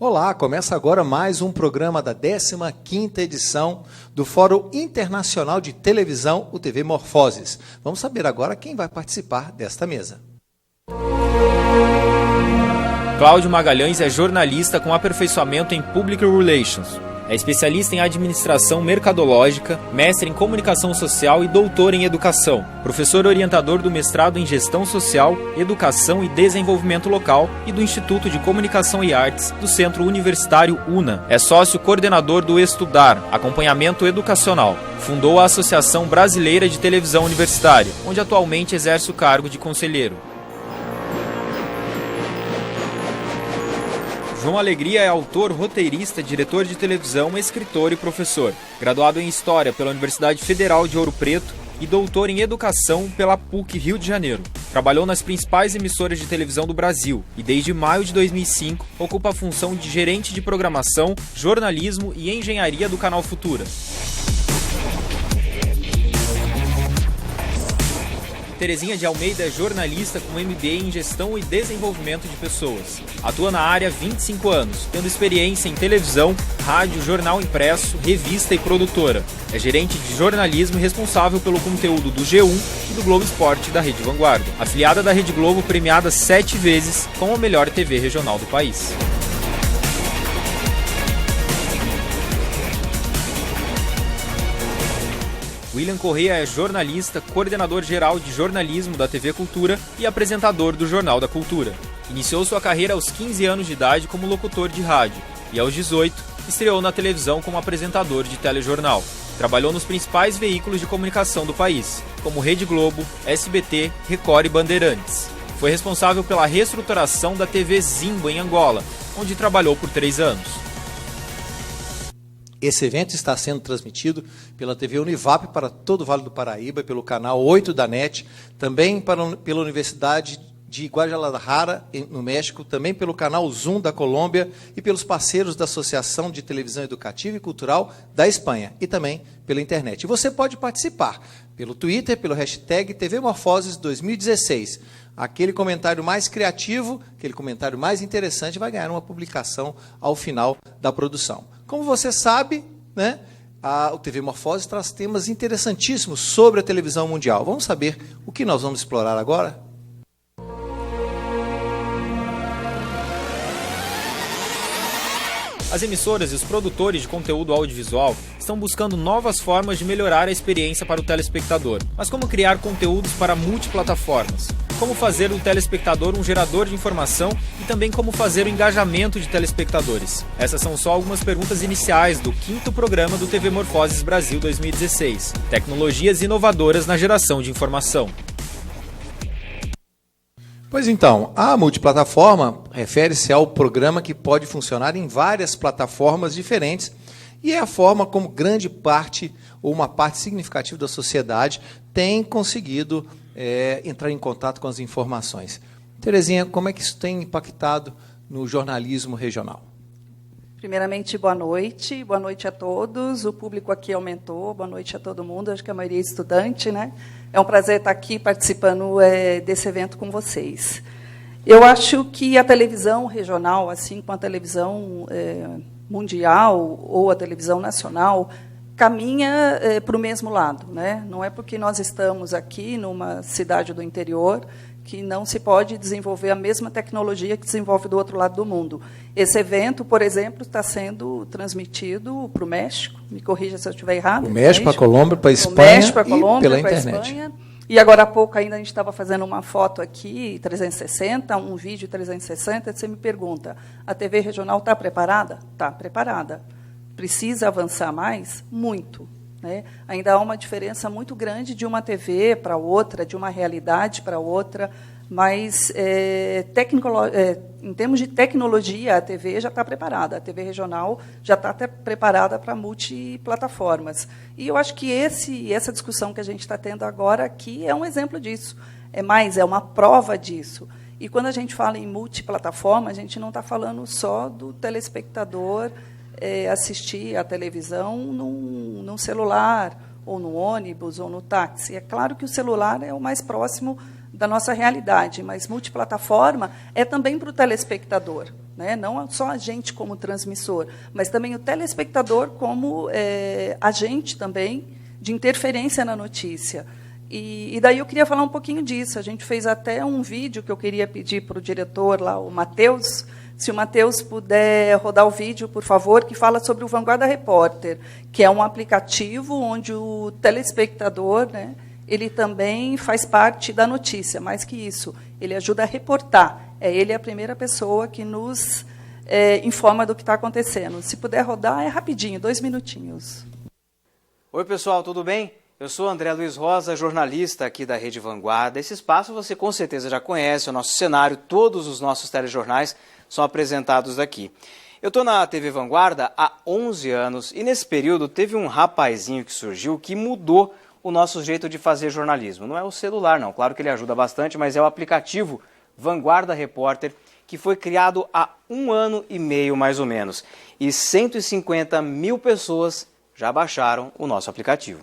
Olá, começa agora mais um programa da 15ª edição do Fórum Internacional de Televisão, o TV Morfoses. Vamos saber agora quem vai participar desta mesa. Cláudio Magalhães é jornalista com aperfeiçoamento em Public Relations. É especialista em administração mercadológica, mestre em comunicação social e doutor em educação. Professor orientador do mestrado em gestão social, educação e desenvolvimento local e do Instituto de Comunicação e Artes do Centro Universitário UNA. É sócio coordenador do Estudar, acompanhamento educacional. Fundou a Associação Brasileira de Televisão Universitária, onde atualmente exerce o cargo de conselheiro. João Alegria é autor, roteirista, diretor de televisão, escritor e professor. Graduado em História pela Universidade Federal de Ouro Preto e doutor em Educação pela PUC Rio de Janeiro. Trabalhou nas principais emissoras de televisão do Brasil e, desde maio de 2005, ocupa a função de gerente de programação, jornalismo e engenharia do Canal Futura. Terezinha de Almeida é jornalista com MBA em Gestão e Desenvolvimento de Pessoas. Atua na área há 25 anos, tendo experiência em televisão, rádio, jornal impresso, revista e produtora. É gerente de jornalismo e responsável pelo conteúdo do G1 e do Globo Esporte da Rede Vanguarda. Afiliada da Rede Globo, premiada 7 vezes como a melhor TV regional do país. William Correia é jornalista, coordenador geral de jornalismo da TV Cultura e apresentador do Jornal da Cultura. Iniciou sua carreira aos 15 anos de idade como locutor de rádio e, aos 18, estreou na televisão como apresentador de telejornal. Trabalhou nos principais veículos de comunicação do país, como Rede Globo, SBT, Record e Bandeirantes. Foi responsável pela reestruturação da TV Zimbo em Angola, onde trabalhou por 3 anos. Esse evento está sendo transmitido pela TV Univap para todo o Vale do Paraíba, pelo canal 8 da NET, também pela Universidade de Guadalajara, no México, também pelo canal Zoom da Colômbia e pelos parceiros da Associação de Televisão Educativa e Cultural da Espanha e também pela internet. E você pode participar pelo Twitter, pelo hashtag TVMorfoses 2016. Aquele comentário mais criativo, aquele comentário mais interessante vai ganhar uma publicação ao final da produção. Como você sabe, né, o TV Morfoses traz temas interessantíssimos sobre a televisão mundial. Vamos saber o que nós vamos explorar agora? As emissoras e os produtores de conteúdo audiovisual estão buscando novas formas de melhorar a experiência para o telespectador. Mas como criar conteúdos para multiplataformas? Como fazer do telespectador um gerador de informação e também como fazer o engajamento de telespectadores? Essas são só algumas perguntas iniciais do 5º programa do TV Morfoses Brasil 2016. Tecnologias inovadoras na geração de informação. Pois então, a multiplataforma refere-se ao programa que pode funcionar em várias plataformas diferentes e é a forma como grande parte ou uma parte significativa da sociedade tem conseguido entrar em contato com as informações. Terezinha, como é que isso tem impactado no jornalismo regional? Primeiramente, boa noite a todos. O público aqui aumentou, boa noite a todo mundo, acho que a maioria é estudante, né? É um prazer estar aqui participando desse evento com vocês. Eu acho que a televisão regional, assim como a televisão mundial ou a televisão nacional, caminha para o mesmo lado, né? Não é porque nós estamos aqui numa cidade do interior que não se pode desenvolver a mesma tecnologia que desenvolve do outro lado do mundo. Esse evento, por exemplo, está sendo transmitido para o México, me corrija se eu estiver errado. O México, para a Colômbia, para a Espanha e pela internet. Espanha. E agora há pouco ainda a gente estava fazendo uma foto aqui, 360, um vídeo 360, e você me pergunta, a TV regional está preparada? Está preparada. Precisa avançar mais? Muito. Né? Ainda há uma diferença muito grande de uma TV para outra, de uma realidade para outra, mas em termos de tecnologia, a TV já está preparada, a TV regional já está até preparada para multiplataformas. E eu acho que essa discussão que a gente está tendo agora aqui é um exemplo disso, é uma prova disso. E quando a gente fala em multiplataforma, a gente não está falando só do telespectador assistir à televisão num celular, ou no ônibus, ou no táxi. É claro que o celular é o mais próximo da nossa realidade, mas multiplataforma é também para o telespectador. né? Não só a gente como transmissor, mas também o telespectador como agente também de interferência na notícia. E daí eu queria falar um pouquinho disso. A gente fez até um vídeo que eu queria pedir para o diretor lá, o Matheus, se o Matheus puder rodar o vídeo, por favor, que fala sobre o Vanguarda Repórter, que é um aplicativo onde o telespectador, né, ele também faz parte da notícia. Mais que isso, ele ajuda a reportar. Ele é a primeira pessoa que nos informa do que está acontecendo. Se puder rodar, é rapidinho, 2 minutinhos. Oi, pessoal, tudo bem? Eu sou André Luiz Rosa, jornalista aqui da Rede Vanguarda. Esse espaço você com certeza já conhece, o nosso cenário, todos os nossos telejornais são apresentados aqui. Eu estou na TV Vanguarda há 11 anos e nesse período teve um rapazinho que surgiu que mudou o nosso jeito de fazer jornalismo. Não é o celular, não. Claro que ele ajuda bastante, mas é o aplicativo Vanguarda Repórter, que foi criado há 1 ano e meio, mais ou menos. E 150 mil pessoas já baixaram o nosso aplicativo.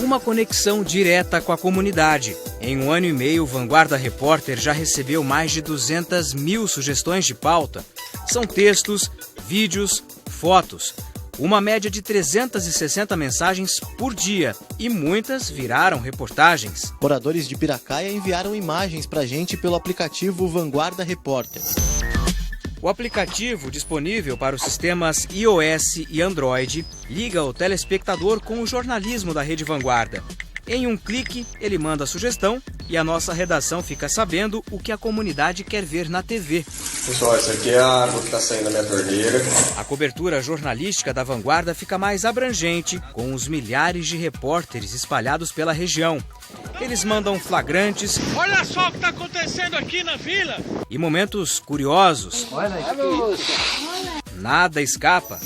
Uma conexão direta com a comunidade. Em 1 ano e meio, o Vanguarda Repórter já recebeu mais de 200 mil sugestões de pauta. São textos, vídeos, fotos. Uma média de 360 mensagens por dia. E muitas viraram reportagens. Moradores de Piracaia enviaram imagens pra gente pelo aplicativo Vanguarda Repórter. O aplicativo, disponível para os sistemas iOS e Android, liga o telespectador com o jornalismo da Rede Vanguarda. Em um clique, ele manda a sugestão e a nossa redação fica sabendo o que a comunidade quer ver na TV. Pessoal, essa aqui é a água que está saindo da minha torneira. A cobertura jornalística da Vanguarda fica mais abrangente, com os milhares de repórteres espalhados pela região. Eles mandam flagrantes. Olha só o que está acontecendo aqui na vila! E momentos curiosos. Nada escapa.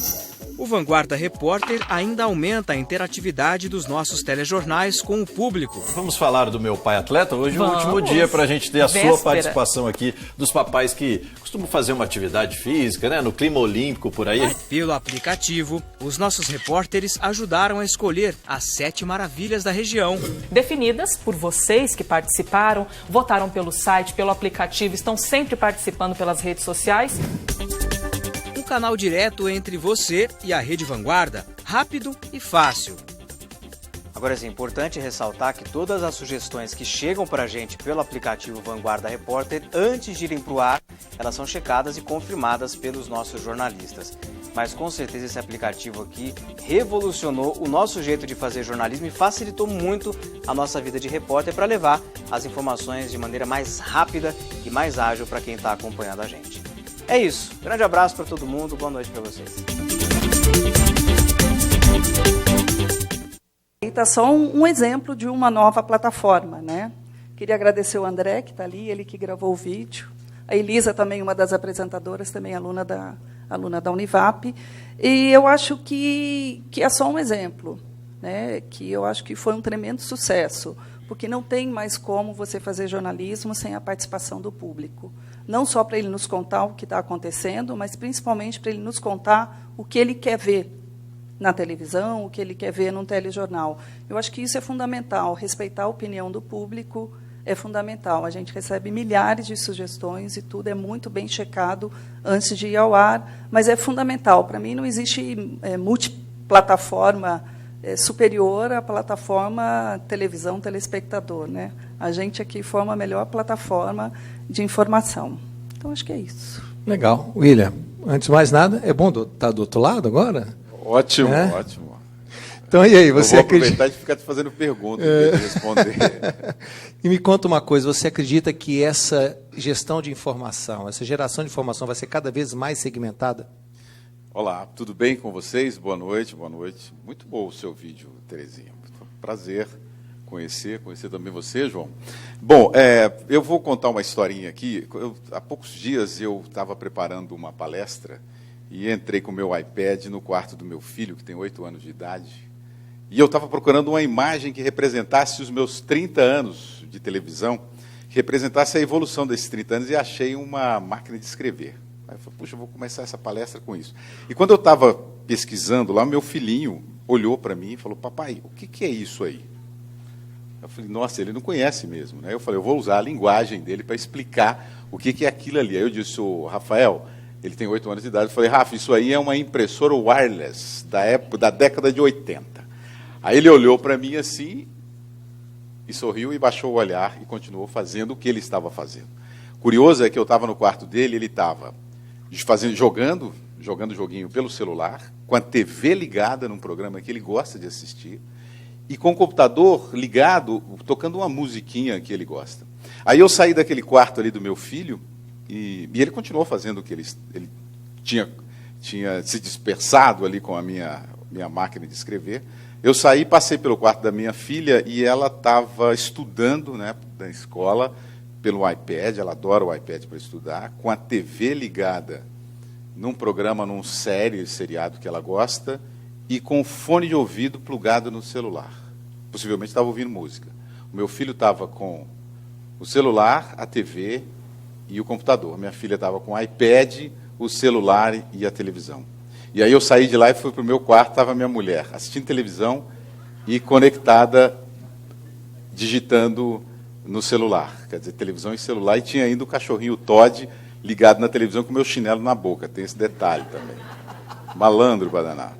O Vanguarda Repórter ainda aumenta a interatividade dos nossos telejornais com o público. Vamos falar do Meu Pai Atleta? Hoje é o último dia para a gente ter a sua participação aqui, dos papais que costumam fazer uma atividade física, né, no clima olímpico por aí. Pelo aplicativo, os nossos repórteres ajudaram a escolher as 7 maravilhas da região. Definidas por vocês que participaram, votaram pelo site, pelo aplicativo, estão sempre participando pelas redes sociais. Canal direto entre você e a Rede Vanguarda, rápido e fácil. Agora, é importante ressaltar que todas as sugestões que chegam para a gente pelo aplicativo Vanguarda Repórter, antes de irem para o ar, elas são checadas e confirmadas pelos nossos jornalistas. Mas com certeza esse aplicativo aqui revolucionou o nosso jeito de fazer jornalismo e facilitou muito a nossa vida de repórter para levar as informações de maneira mais rápida e mais ágil para quem está acompanhando a gente. É isso. Grande abraço para todo mundo. Boa noite para vocês. Está só um exemplo de uma nova plataforma, né? Queria agradecer o André, que está ali, ele que gravou o vídeo. A Elisa, também uma das apresentadoras, também aluna da Univap. E eu acho que é só um exemplo, né? Que eu acho que foi um tremendo sucesso, porque não tem mais como você fazer jornalismo sem a participação do público. Não só para ele nos contar o que está acontecendo, mas principalmente para ele nos contar o que ele quer ver na televisão, o que ele quer ver num telejornal. Eu acho que isso é fundamental, respeitar a opinião do público é fundamental. A gente recebe milhares de sugestões e tudo é muito bem checado antes de ir ao ar, mas é fundamental. Para mim, não existe multiplataforma superior à plataforma televisão, telespectador, né? A gente aqui forma a melhor plataforma de informação. Então, acho que é isso. Legal. William, antes de mais nada, é bom estar do outro lado agora? Ótimo, ótimo. Então, e aí, você acredita... Eu vou aproveitar de ficar te fazendo perguntas em vez de responder. E me conta uma coisa, você acredita que essa gestão de informação, essa geração de informação vai ser cada vez mais segmentada? Olá, tudo bem com vocês? Boa noite, boa noite. Muito bom o seu vídeo, Terezinha. Prazer conhecer também você, João. Bom, eu vou contar uma historinha aqui. Há poucos dias eu estava preparando uma palestra e entrei com o meu iPad no quarto do meu filho, que tem 8 anos de idade, e eu estava procurando uma imagem que representasse os meus 30 anos de televisão, que representasse a evolução desses 30 anos, e achei uma máquina de escrever. Aí eu falei, puxa, eu vou começar essa palestra com isso. E quando eu estava pesquisando lá, meu filhinho olhou para mim e falou, papai, o que é isso aí? Eu falei, nossa, ele não conhece mesmo, né? Eu falei, eu vou usar a linguagem dele para explicar o que é aquilo ali. Aí eu disse, o Rafael, ele tem 8 anos de idade, eu falei, Rafa, isso aí é uma impressora wireless da década de 80. Aí ele olhou para mim assim, e sorriu e baixou o olhar e continuou fazendo o que ele estava fazendo. Curioso é que eu estava no quarto dele, ele estava jogando joguinho pelo celular, com a TV ligada num programa que ele gosta de assistir, e com o computador ligado, tocando uma musiquinha que ele gosta. Aí eu saí daquele quarto ali do meu filho, e ele continuou fazendo o que ele tinha se dispersado ali com a minha máquina de escrever. Eu saí, passei pelo quarto da minha filha, e ela estava estudando, né, na escola, pelo iPad, ela adora o iPad para estudar, com a TV ligada num programa, num seriado que ela gosta, e com o fone de ouvido plugado no celular. Possivelmente estava ouvindo música. O meu filho estava com o celular, a TV e o computador. Minha filha estava com o iPad, o celular e a televisão. E aí eu saí de lá e fui para o meu quarto, estava minha mulher assistindo televisão e conectada, digitando no celular. Quer dizer, televisão e celular, e tinha ainda o cachorrinho Todd ligado na televisão com o meu chinelo na boca. Tem esse detalhe também. Malandro para danar.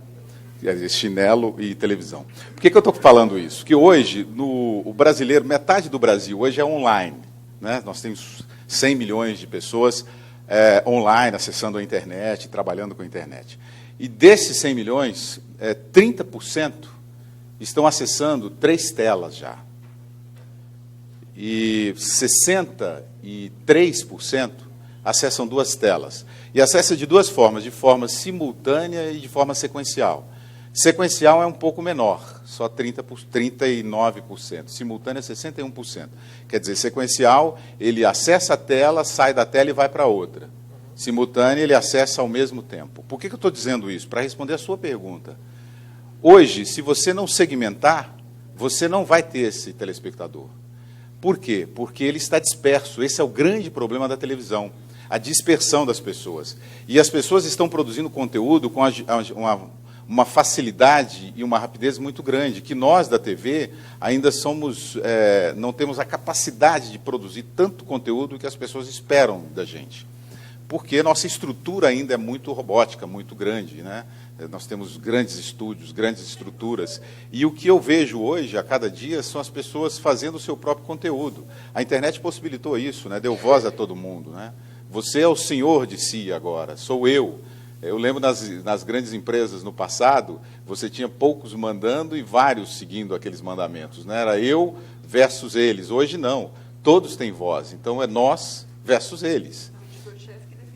Quer dizer, chinelo e televisão. Por que eu estou falando isso? Que hoje, o brasileiro, metade do Brasil hoje é online, né? Nós temos 100 milhões de pessoas online, acessando a internet, trabalhando com a internet. E desses 100 milhões, 30% estão acessando 3 telas já. E 63% acessam 2 telas. E acessa de 2 formas, de forma simultânea e de forma sequencial. Sequencial é um pouco menor, só 39%. Simultânea, 61%. Quer dizer, sequencial, ele acessa a tela, sai da tela e vai para outra. Simultânea, ele acessa ao mesmo tempo. Por que eu estou dizendo isso? Para responder a sua pergunta. Hoje, se você não segmentar, você não vai ter esse telespectador. Por quê? Porque ele está disperso. Esse é o grande problema da televisão, a dispersão das pessoas. E as pessoas estão produzindo conteúdo com uma facilidade e uma rapidez muito grande, que nós, da TV, ainda não temos a capacidade de produzir tanto conteúdo que as pessoas esperam da gente. Porque nossa estrutura ainda é muito robótica, muito grande, né? Nós temos grandes estúdios, grandes estruturas. E o que eu vejo hoje, a cada dia, são as pessoas fazendo o seu próprio conteúdo. A internet possibilitou isso, né? Deu voz a todo mundo, né? Você é o senhor de si agora, sou eu. Eu lembro nas grandes empresas no passado, você tinha poucos mandando e vários seguindo aqueles mandamentos, né? Era eu versus eles. Hoje não, todos têm voz. Então é nós versus eles.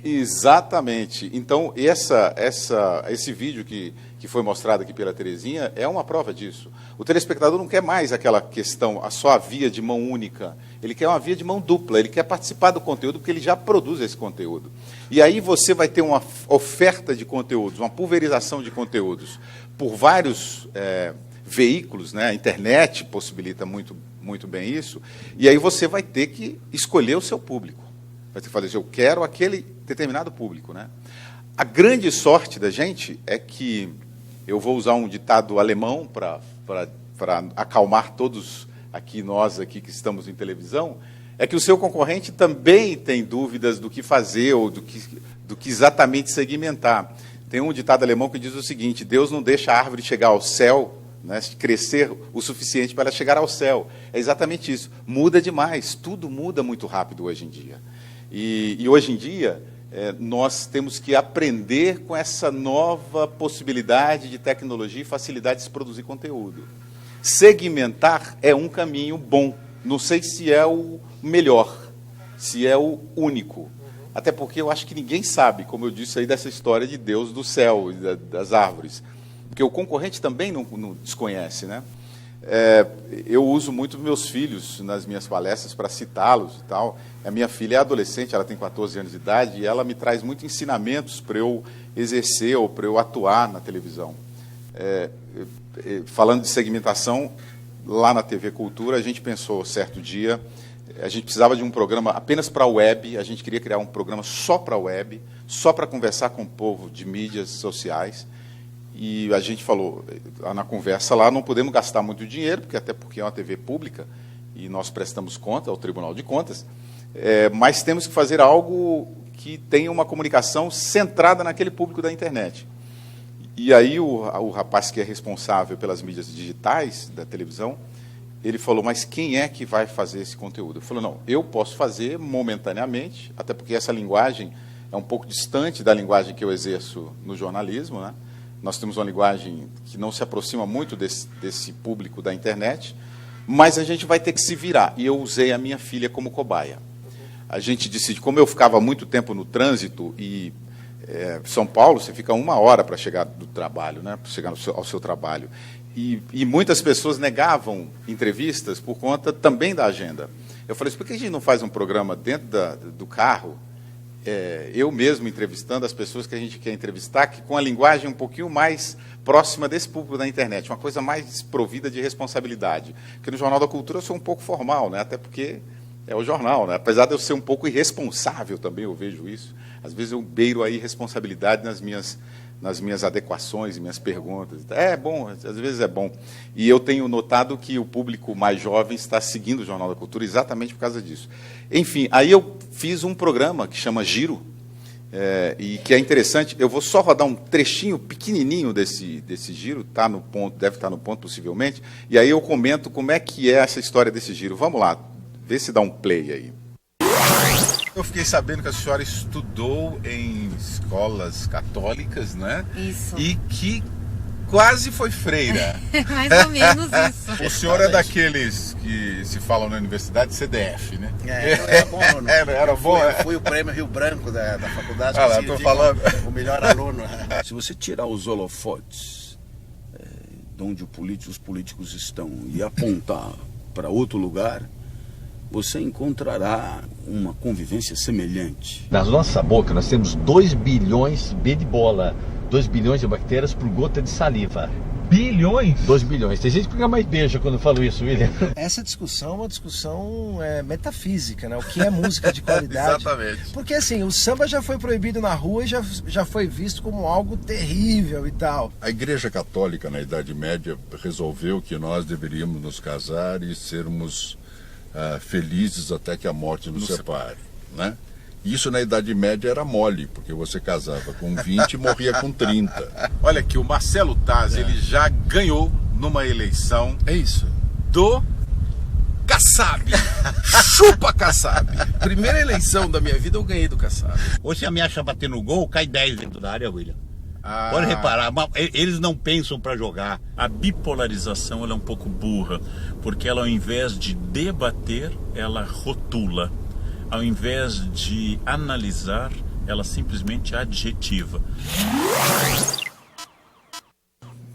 Exatamente. Então, esse vídeo que foi mostrado aqui pela Terezinha é uma prova disso. O telespectador não quer mais aquela questão, só a via de mão única. Ele quer uma via de mão dupla, ele quer participar do conteúdo porque ele já produz esse conteúdo. E aí você vai ter uma oferta de conteúdos, uma pulverização de conteúdos por vários veículos, né? A internet possibilita muito, muito bem isso, e aí você vai ter que escolher o seu público. Vai ter que fazer, eu quero aquele determinado público, né? A grande sorte da gente é que, eu vou usar um ditado alemão para acalmar todos nós aqui que estamos em televisão, é que o seu concorrente também tem dúvidas do que fazer ou do que exatamente segmentar. Tem um ditado alemão que diz o seguinte: Deus não deixa a árvore chegar ao céu, né, crescer o suficiente para ela chegar ao céu. É exatamente isso. Muda demais, tudo muda muito rápido hoje em dia. E hoje em dia, nós temos que aprender com essa nova possibilidade de tecnologia e facilidade de se produzir conteúdo. Segmentar é um caminho bom. Não sei se é o melhor, se é o único. Até porque eu acho que ninguém sabe, como eu disse aí, dessa história de Deus do céu e das árvores. Porque o concorrente também não desconhece, né? Eu uso muito meus filhos nas minhas palestras para citá-los e tal. A minha filha é adolescente, ela tem 14 anos de idade, e ela me traz muitos ensinamentos para eu exercer ou para eu atuar na televisão. Falando de segmentação, lá na TV Cultura, a gente pensou, certo dia, a gente precisava de um programa apenas para a web, a gente queria criar um programa só para a web, só para conversar com o povo de mídias sociais. E a gente falou, na conversa lá, não podemos gastar muito dinheiro, até porque é uma TV pública, e nós prestamos conta ao Tribunal de Contas, mas temos que fazer algo que tenha uma comunicação centrada naquele público da internet. E aí o rapaz que é responsável pelas mídias digitais da televisão, ele falou, mas quem é que vai fazer esse conteúdo? Eu falei, não, eu posso fazer momentaneamente, até porque essa linguagem é um pouco distante da linguagem que eu exerço no jornalismo, né? Nós temos uma linguagem que não se aproxima muito desse público da internet, mas a gente vai ter que se virar. E eu usei a minha filha como cobaia. A gente decide, como eu ficava muito tempo no trânsito, e São Paulo, você fica 1 hora para chegar do trabalho, né, para chegar ao seu trabalho. E muitas pessoas negavam entrevistas por conta também da agenda. Eu falei, por que a gente não faz um programa dentro do carro, eu mesmo entrevistando as pessoas que a gente quer entrevistar, que com a linguagem um pouquinho mais próxima desse público da internet, uma coisa mais desprovida de responsabilidade. Porque no Jornal da Cultura eu sou um pouco formal, né? Até porque é o jornal, né? Apesar de eu ser um pouco irresponsável também, eu vejo isso. Às vezes eu beiro a irresponsabilidade nas minhas adequações e minhas perguntas. É bom, às vezes é bom. E eu tenho notado que o público mais jovem está seguindo o Jornal da Cultura exatamente por causa disso. Enfim, aí eu fiz um programa que chama Giro, e que é interessante. Eu vou só rodar um trechinho pequenininho desse Giro, tá no ponto, deve estar no ponto possivelmente, e aí eu comento como é que é essa história desse Giro. Vamos lá, vê se dá um play aí. Eu fiquei sabendo que a senhora estudou em escolas católicas, né? Isso. E que quase foi freira. Mais ou menos isso. O senhor é daqueles que se falam na universidade CDF, né? Eu era bom aluno. Era bom, eu fui o prêmio Rio Branco da faculdade. Ah, lá, tô falando. O melhor aluno. Se você tirar os holofotes de onde os políticos estão e apontar para outro lugar, você encontrará uma convivência semelhante. Na nossa boca nós temos 2 bilhões, B de bola, 2 bilhões de bactérias por gota de saliva. Bilhões? 2 bilhões. Tem gente que fica mais beija quando eu falo isso, William. Essa discussão é uma discussão metafísica, né? O que é música de qualidade? Exatamente. Porque assim, o samba já foi proibido na rua e já foi visto como algo terrível e tal. A Igreja Católica, na Idade Média, resolveu que nós deveríamos nos casar e sermos felizes até que a morte nos separe, né? Isso na Idade Média era mole, porque você casava com 20 e morria com 30. Olha aqui, o Marcelo Taz, ele já ganhou numa eleição. É isso. Do Kassab. Chupa Kassab. Primeira eleição da minha vida eu ganhei do Kassab. Ou se ameaça bater no gol, cai 10 dentro da área, William. Pode reparar, eles não pensam para jogar. A bipolarização ela é um pouco burra, porque ela, ao invés de debater, ela rotula. Ao invés de analisar, ela simplesmente adjetiva.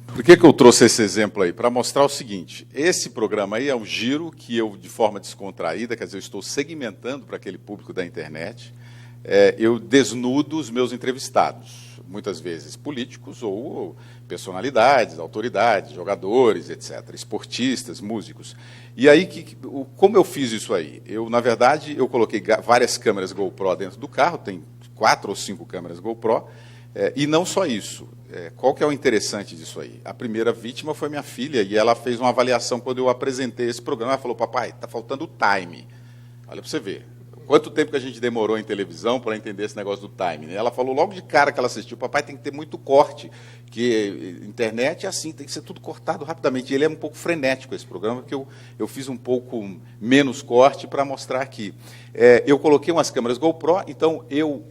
Por que eu trouxe esse exemplo aí? Para mostrar o seguinte, esse programa aí é um giro que eu, de forma descontraída, quer dizer, eu estou segmentando para aquele público da internet, eu desnudo os meus entrevistados. Muitas vezes políticos ou personalidades, autoridades, jogadores, etc., esportistas, músicos. E aí, como eu fiz isso aí? Na verdade, eu coloquei várias câmeras GoPro dentro do carro, tem 4 ou 5 câmeras GoPro, e não só isso. Qual que é o interessante disso aí? A primeira vítima foi minha filha, e ela fez uma avaliação quando eu apresentei esse programa. Ela falou, papai, está faltando o time. Olha para você ver. Quanto tempo que a gente demorou em televisão para entender esse negócio do timing? Ela falou logo de cara que ela assistiu, papai, tem que ter muito corte, que internet é assim, tem que ser tudo cortado rapidamente. E ele é um pouco frenético, esse programa, porque eu fiz um pouco menos corte para mostrar aqui. Eu coloquei umas câmeras GoPro, então eu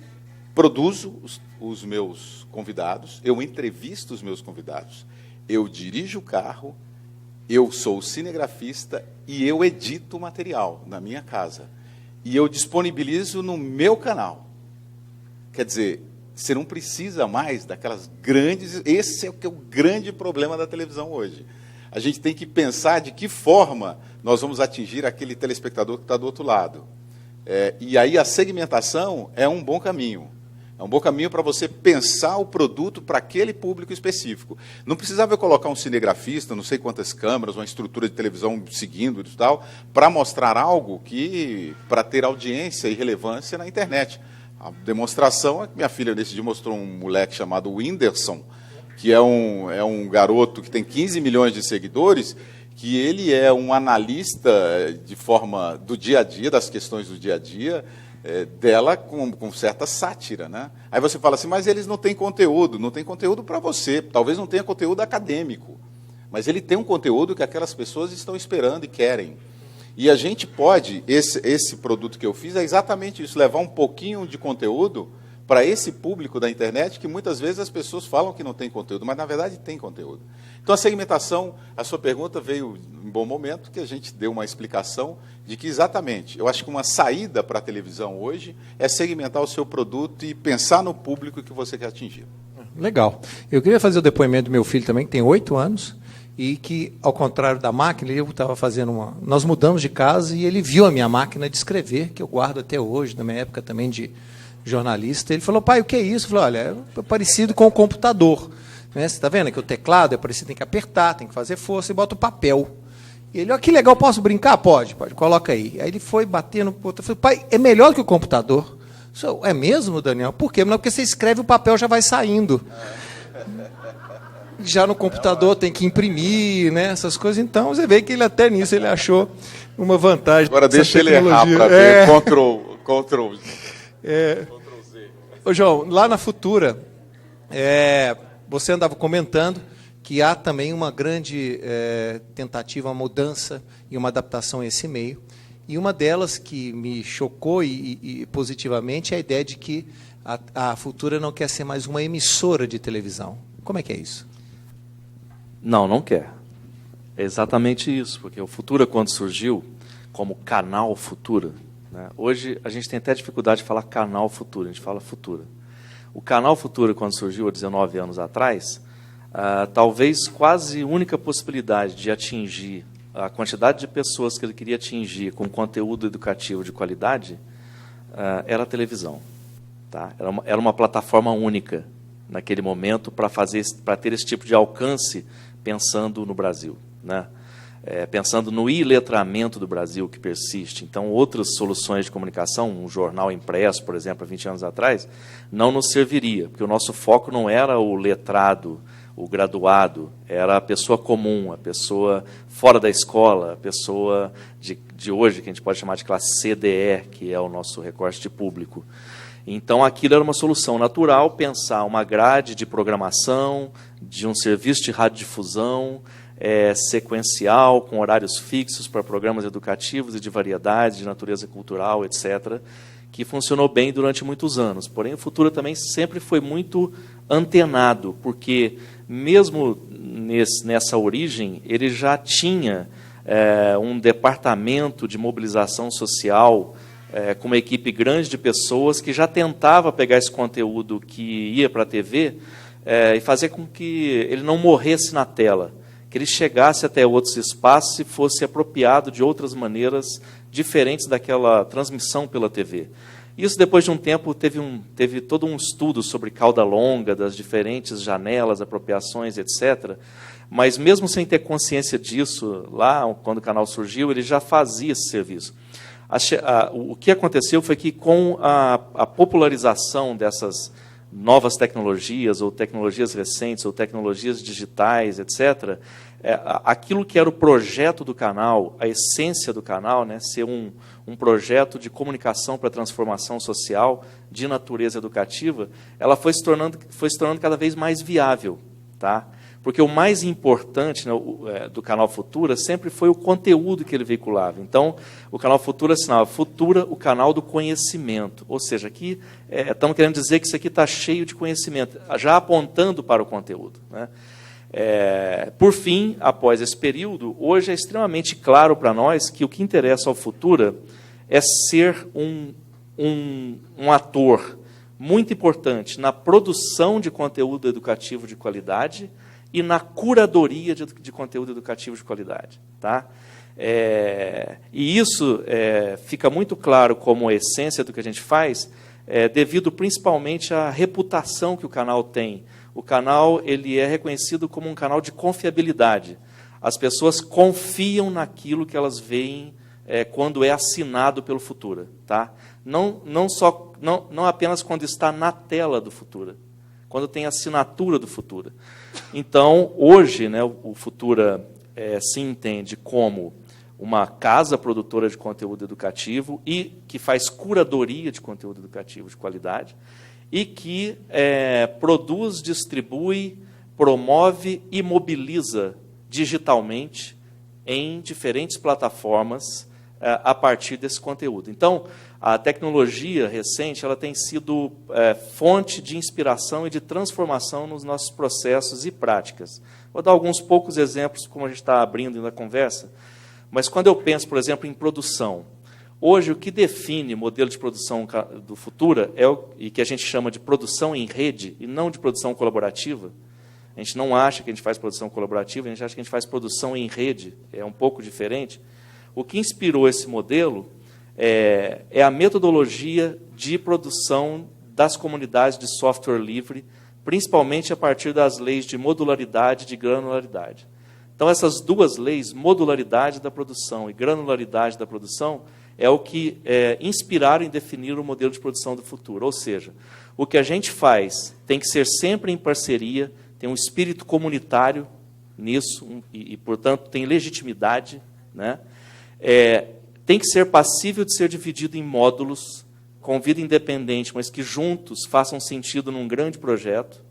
produzo os meus convidados, eu entrevisto os meus convidados, eu dirijo o carro, eu sou cinegrafista e eu edito o material na minha casa. E eu disponibilizo no meu canal. Quer dizer, você não precisa mais daquelas grandes... Esse é o que é o grande problema da televisão hoje. A gente tem que pensar de que forma nós vamos atingir aquele telespectador que está do outro lado. E aí a segmentação é um bom caminho. É um bom caminho para você pensar o produto para aquele público específico. Não precisava eu colocar um cinegrafista, não sei quantas câmeras, uma estrutura de televisão seguindo e tal, para mostrar algo que, para ter audiência e relevância na internet. A demonstração é que minha filha nesse dia mostrou um moleque chamado Whindersson, que é um garoto que tem 15 milhões de seguidores, que ele é um analista de forma do dia a dia, das questões do dia a dia, dela com certa sátira, né? Aí você fala assim, mas eles não têm conteúdo. Não tem conteúdo para você, talvez não tenha conteúdo acadêmico, mas ele tem um conteúdo que aquelas pessoas estão esperando e querem. E a gente pode, esse produto que eu fiz é exatamente isso, levar um pouquinho de conteúdo para esse público da internet, que muitas vezes as pessoas falam que não tem conteúdo, mas na verdade tem conteúdo. Então a segmentação, a sua pergunta veio em bom momento, que a gente deu uma explicação de que exatamente, eu acho que uma saída para a televisão hoje é segmentar o seu produto e pensar no público que você quer atingir. Legal. Eu queria fazer o depoimento do meu filho também, que tem 8 anos, e que, ao contrário da máquina, eu estava fazendo nós mudamos de casa e ele viu a minha máquina de escrever, que eu guardo até hoje, na minha época também de jornalista. Ele falou, pai, o que é isso? Eu falei, olha, é parecido com o computador. Né? Você está vendo que o teclado é parecido, tem que apertar, tem que fazer força e bota o papel. E ele, olha que legal, posso brincar? Pode, coloca aí. Aí ele foi batendo, eu falei, pai, é melhor que o computador? Eu, é mesmo, Daniel? Por quê? Não, porque você escreve, o papel já vai saindo. Já no computador tem que imprimir, né, essas coisas. Então, você vê que ele até nisso ele achou uma vantagem. Agora deixa ele errar para ver. Ctrl Z. Ô, João, lá na Futura, você andava comentando que há também uma grande tentativa, uma mudança e uma adaptação a esse meio. E uma delas que me chocou e positivamente é a ideia de que a Futura não quer ser mais uma emissora de televisão. Como é que é isso? Não quer. É exatamente isso, porque o Futura, quando surgiu como canal Futura, né, hoje a gente tem até dificuldade de falar canal Futura, a gente fala Futura. O canal Futura, quando surgiu há 19 anos atrás, talvez quase única possibilidade de atingir a quantidade de pessoas que ele queria atingir com conteúdo educativo de qualidade era a televisão. Tá? Era uma plataforma única naquele momento para ter esse tipo de alcance, pensando no Brasil, né? Pensando no iletramento do Brasil que persiste. Então, outras soluções de comunicação, um jornal impresso, por exemplo, há 20 anos atrás, não nos serviria, porque o nosso foco não era o letrado, o graduado, era a pessoa comum, a pessoa fora da escola, a pessoa de hoje, que a gente pode chamar de classe CDE, que é o nosso recorte de público. Então, aquilo era uma solução natural, pensar uma grade de programação, de um serviço de radiodifusão sequencial, com horários fixos para programas educativos e de variedades, de natureza cultural, etc., que funcionou bem durante muitos anos. Porém, o Futura também sempre foi muito antenado, porque, mesmo nessa origem, ele já tinha um departamento de mobilização social, com uma equipe grande de pessoas que já tentava pegar esse conteúdo que ia para a TV e fazer com que ele não morresse na tela, que ele chegasse até outros espaços e fosse apropriado de outras maneiras diferentes daquela transmissão pela TV. Isso, depois de um tempo, teve todo um estudo sobre cauda longa, das diferentes janelas, apropriações, etc., mas mesmo sem ter consciência disso, lá, quando o canal surgiu, ele já fazia esse serviço. O que aconteceu foi que, com a popularização dessas novas tecnologias, ou tecnologias recentes, ou tecnologias digitais, etc., aquilo que era o projeto do canal, a essência do canal, né, ser um projeto de comunicação para a transformação social, de natureza educativa, ela foi se tornando cada vez mais viável. Tá? Porque o mais importante, né, do canal Futura sempre foi o conteúdo que ele veiculava. Então, o canal Futura assinava Futura, o canal do conhecimento. Ou seja, aqui estamos querendo dizer que isso aqui está cheio de conhecimento, já apontando para o conteúdo. Né? Por fim, após esse período, hoje é extremamente claro para nós que o que interessa ao Futura é ser um ator muito importante na produção de conteúdo educativo de qualidade e na curadoria de conteúdo educativo de qualidade. Tá? E isso fica muito claro como a essência do que a gente faz, devido principalmente à reputação que o canal tem. O canal ele é reconhecido como um canal de confiabilidade. As pessoas confiam naquilo que elas veem quando é assinado pelo Futura. Tá? Não apenas quando está na tela do Futura. quando tem a assinatura do Futura. Então, hoje, né, o Futura se entende como uma casa produtora de conteúdo educativo e que faz curadoria de conteúdo educativo de qualidade e que produz, distribui, promove e mobiliza digitalmente em diferentes plataformas a partir desse conteúdo. Então, a tecnologia recente ela tem sido fonte de inspiração e de transformação nos nossos processos e práticas. Vou dar alguns poucos exemplos, como a gente está abrindo na conversa, mas quando eu penso, por exemplo, em produção, hoje o que define modelo de produção do Futura e que a gente chama de produção em rede e não de produção colaborativa. A gente não acha que a gente faz produção colaborativa, a gente acha que a gente faz produção em rede, é um pouco diferente. O que inspirou esse modelo é a metodologia de produção das comunidades de software livre, principalmente a partir das leis de modularidade e de granularidade. Então, essas duas leis, modularidade da produção e granularidade da produção, é o que inspiraram em definir o modelo de produção do futuro. Ou seja, o que a gente faz tem que ser sempre em parceria, tem um espírito comunitário nisso e portanto, tem legitimidade, né? Tem que ser passível de ser dividido em módulos, com vida independente, mas que juntos façam sentido num grande projeto.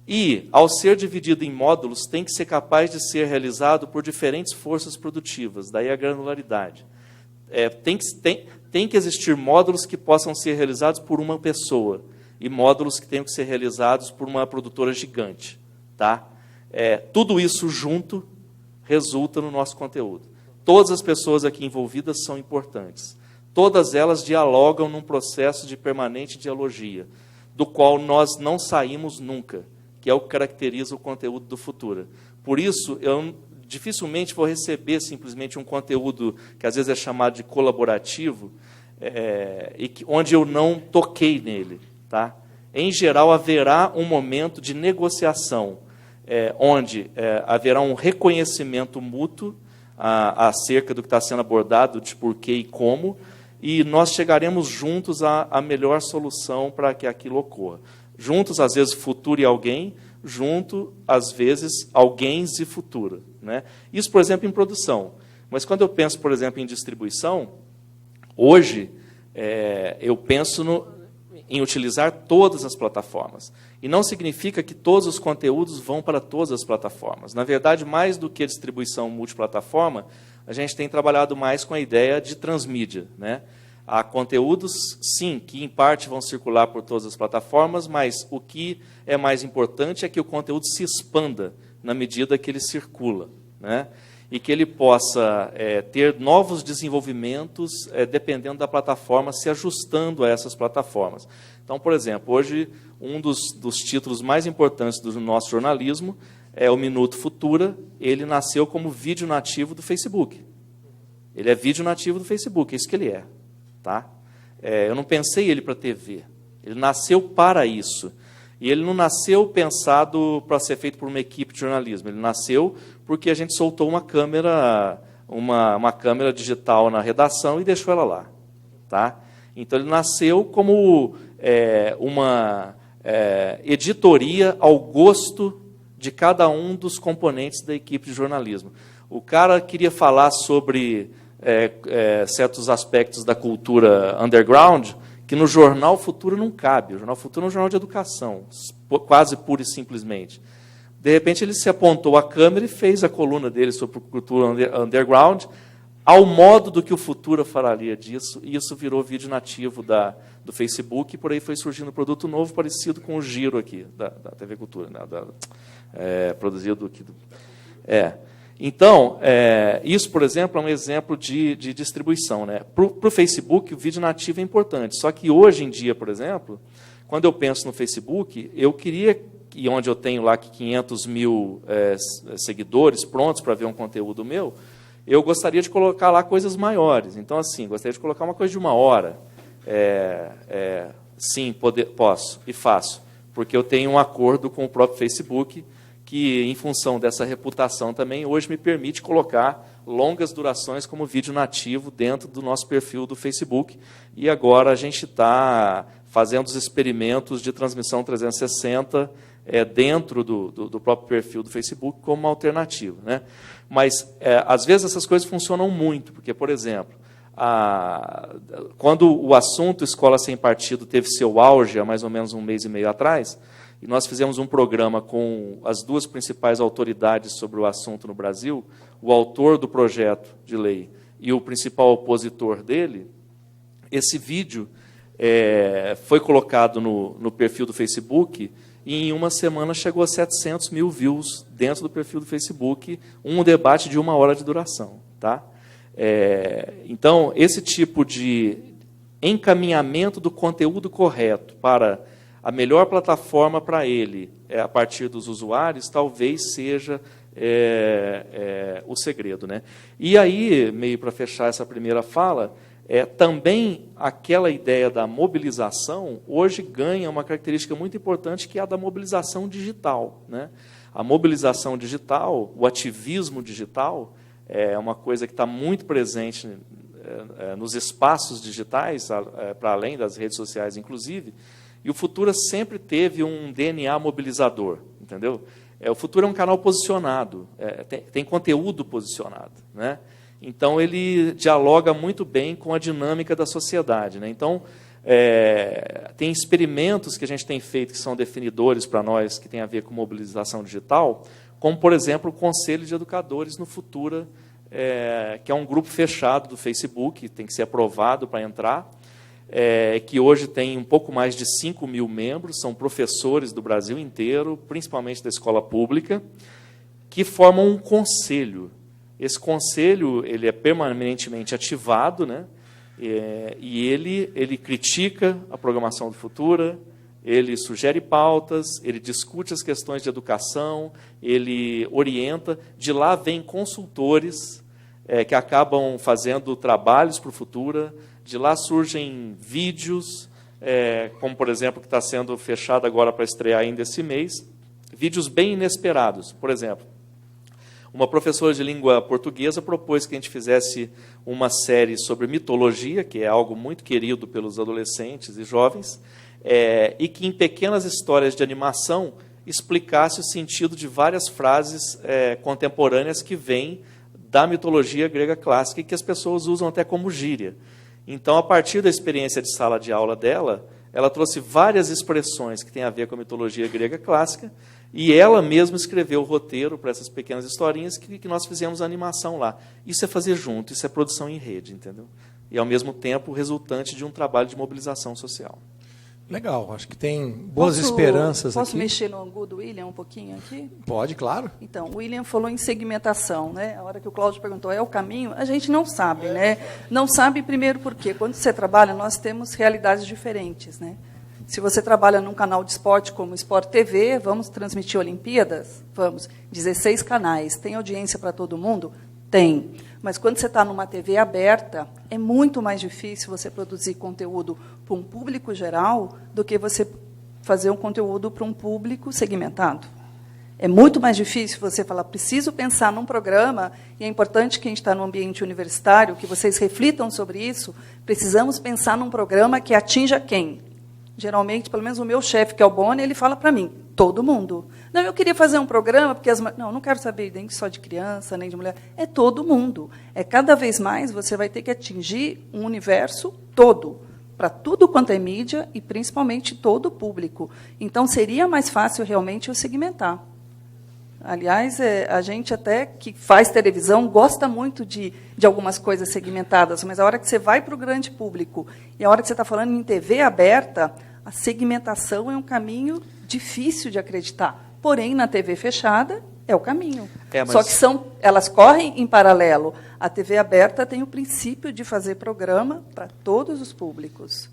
E, ao ser dividido em módulos, tem que ser capaz de ser realizado por diferentes forças produtivas, daí a granularidade. Tem que existir módulos que possam ser realizados por uma pessoa, e módulos que tenham que ser realizados por uma produtora gigante. Tá? Tudo isso junto resulta no nosso conteúdo. Todas as pessoas aqui envolvidas são importantes. Todas elas dialogam num processo de permanente dialogia, do qual nós não saímos nunca, que é o que caracteriza o conteúdo do Futura. Por isso, eu dificilmente vou receber simplesmente um conteúdo que às vezes é chamado de colaborativo, onde eu não toquei nele. Tá? Em geral, haverá um momento de negociação, onde haverá um reconhecimento mútuo acerca do que está sendo abordado, de porquê e como, e nós chegaremos juntos à melhor solução para que aquilo ocorra. Juntos, às vezes, Futura e alguém, junto, às vezes, alguém e Futura. Né? Isso, por exemplo, em produção. Mas quando eu penso, por exemplo, em distribuição, hoje eu penso em utilizar todas as plataformas. E não significa que todos os conteúdos vão para todas as plataformas. Na verdade, mais do que distribuição multiplataforma, a gente tem trabalhado mais com a ideia de transmídia. Né? Há conteúdos, sim, que em parte vão circular por todas as plataformas, mas o que é mais importante é que o conteúdo se expanda na medida que ele circula, né? E que ele possa ter novos desenvolvimentos dependendo da plataforma, se ajustando a essas plataformas. Então, por exemplo, hoje um dos títulos mais importantes do nosso jornalismo é o Minuto Futura. Ele nasceu como vídeo nativo do Facebook. Ele é vídeo nativo do Facebook, é isso que ele é. Tá? Eu não pensei ele para TV. Ele nasceu para isso. E ele não nasceu pensado para ser feito por uma equipe de jornalismo. Ele nasceu porque a gente soltou uma câmera digital na redação e deixou ela lá. Tá? Então, ele nasceu como uma editoria ao gosto de cada um dos componentes da equipe de jornalismo. O cara queria falar sobre certos aspectos da cultura underground, que no Jornal Futuro não cabe. O Jornal Futuro é um jornal de educação, quase pura e simplesmente. De repente, ele se apontou à câmera e fez a coluna dele sobre cultura underground, ao modo do que o Futura falaria disso, e isso virou vídeo nativo do Facebook, e por aí foi surgindo um produto novo parecido com o Giro aqui, da TV Cultura, né? Produzido aqui. Então, isso, por exemplo, é um exemplo de distribuição. Né? Para o Facebook, o vídeo nativo é importante. Só que hoje em dia, por exemplo, quando eu penso no Facebook, eu queria, e onde eu tenho lá 500 mil seguidores prontos para ver um conteúdo meu, eu gostaria de colocar lá coisas maiores. Então, assim, gostaria de colocar uma coisa de 1 hora. Sim, posso e faço. Porque eu tenho um acordo com o próprio Facebook, que, em função dessa reputação também, hoje me permite colocar longas durações como vídeo nativo dentro do nosso perfil do Facebook. E agora a gente está fazendo os experimentos de transmissão 360 dentro do próprio perfil do Facebook como uma alternativa, né? Mas, às vezes, essas coisas funcionam muito, porque, por exemplo, quando o assunto Escola Sem Partido teve seu auge há mais ou menos 1 mês e meio atrás, e nós fizemos um programa com as 2 principais autoridades sobre o assunto no Brasil, o autor do projeto de lei e o principal opositor dele, esse vídeo foi colocado no perfil do Facebook e em uma semana chegou a 700 mil views dentro do perfil do Facebook, um debate de 1 hora de duração. Tá? Então, esse tipo de encaminhamento do conteúdo correto para a melhor plataforma para ele, a partir dos usuários, talvez seja o segredo, né? E aí, meio para fechar essa primeira fala, também aquela ideia da mobilização hoje ganha uma característica muito importante, que é a da mobilização digital, né? A mobilização digital, o ativismo digital, é uma coisa que está muito presente nos espaços digitais, para além das redes sociais, inclusive. E o Futura sempre teve um DNA mobilizador, entendeu? O Futura é um canal posicionado, tem conteúdo posicionado, né? Então, ele dialoga muito bem com a dinâmica da sociedade, né? Então, tem experimentos que a gente tem feito que são definidores para nós, que tem a ver com mobilização digital, como, por exemplo, o Conselho de Educadores no Futura, que é um grupo fechado do Facebook, tem que ser aprovado para entrar, que hoje tem um pouco mais de 5 mil membros, são professores do Brasil inteiro, principalmente da escola pública, que formam um conselho. Esse conselho ele é permanentemente ativado, né? E ele critica a programação do Futura, ele sugere pautas, ele discute as questões de educação, ele orienta. De lá vêm consultores que acabam fazendo trabalhos para o Futura. De lá surgem vídeos, como, por exemplo, que está sendo fechado agora para estrear ainda esse mês, vídeos bem inesperados. Por exemplo, uma professora de língua portuguesa propôs que a gente fizesse uma série sobre mitologia, que é algo muito querido pelos adolescentes e jovens, e que, em pequenas histórias de animação, explicasse o sentido de várias frases contemporâneas que vêm da mitologia grega clássica e que as pessoas usam até como gíria. Então, a partir da experiência de sala de aula dela, ela trouxe várias expressões que têm a ver com a mitologia grega clássica, e ela mesma escreveu o roteiro para essas pequenas historinhas que nós fizemos a animação lá. Isso é fazer junto, isso é produção em rede, entendeu? E, ao mesmo tempo, resultante de um trabalho de mobilização social. Legal, acho que tem boas esperanças aqui. Posso mexer no angu do William um pouquinho aqui? Pode, claro. Então, o William falou em segmentação, né? A hora que o Cláudio perguntou, é o caminho? A gente não sabe, né? Não sabe, primeiro, porque quando você trabalha, nós temos realidades diferentes, né? Se você trabalha num canal de esporte como o Sport TV, vamos transmitir Olimpíadas? Vamos. 16 canais. Tem audiência para todo mundo? Tem. Mas quando você está numa TV aberta, é muito mais difícil você produzir conteúdo para um público geral do que você fazer um conteúdo para um público segmentado. É muito mais difícil você falar, preciso pensar num programa, e é importante que a gente está no ambiente universitário, que vocês reflitam sobre isso, precisamos pensar num programa que atinja quem? Geralmente, pelo menos o meu chefe, que é o Boni, ele fala para mim, todo mundo. Não, eu queria fazer um programa, porque não quero saber nem só de criança, nem de mulher. É todo mundo. Cada vez mais você vai ter que atingir um universo todo, para tudo quanto é mídia e, principalmente, todo o público. Então, seria mais fácil, realmente, eu segmentar. Aliás, a gente até que faz televisão gosta muito de algumas coisas segmentadas, mas a hora que você vai para o grande público e a hora que você está falando em TV aberta, a segmentação é um caminho difícil de acreditar. Porém, na TV fechada, é o caminho. Só que elas correm em paralelo. A TV aberta tem o princípio de fazer programa para todos os públicos.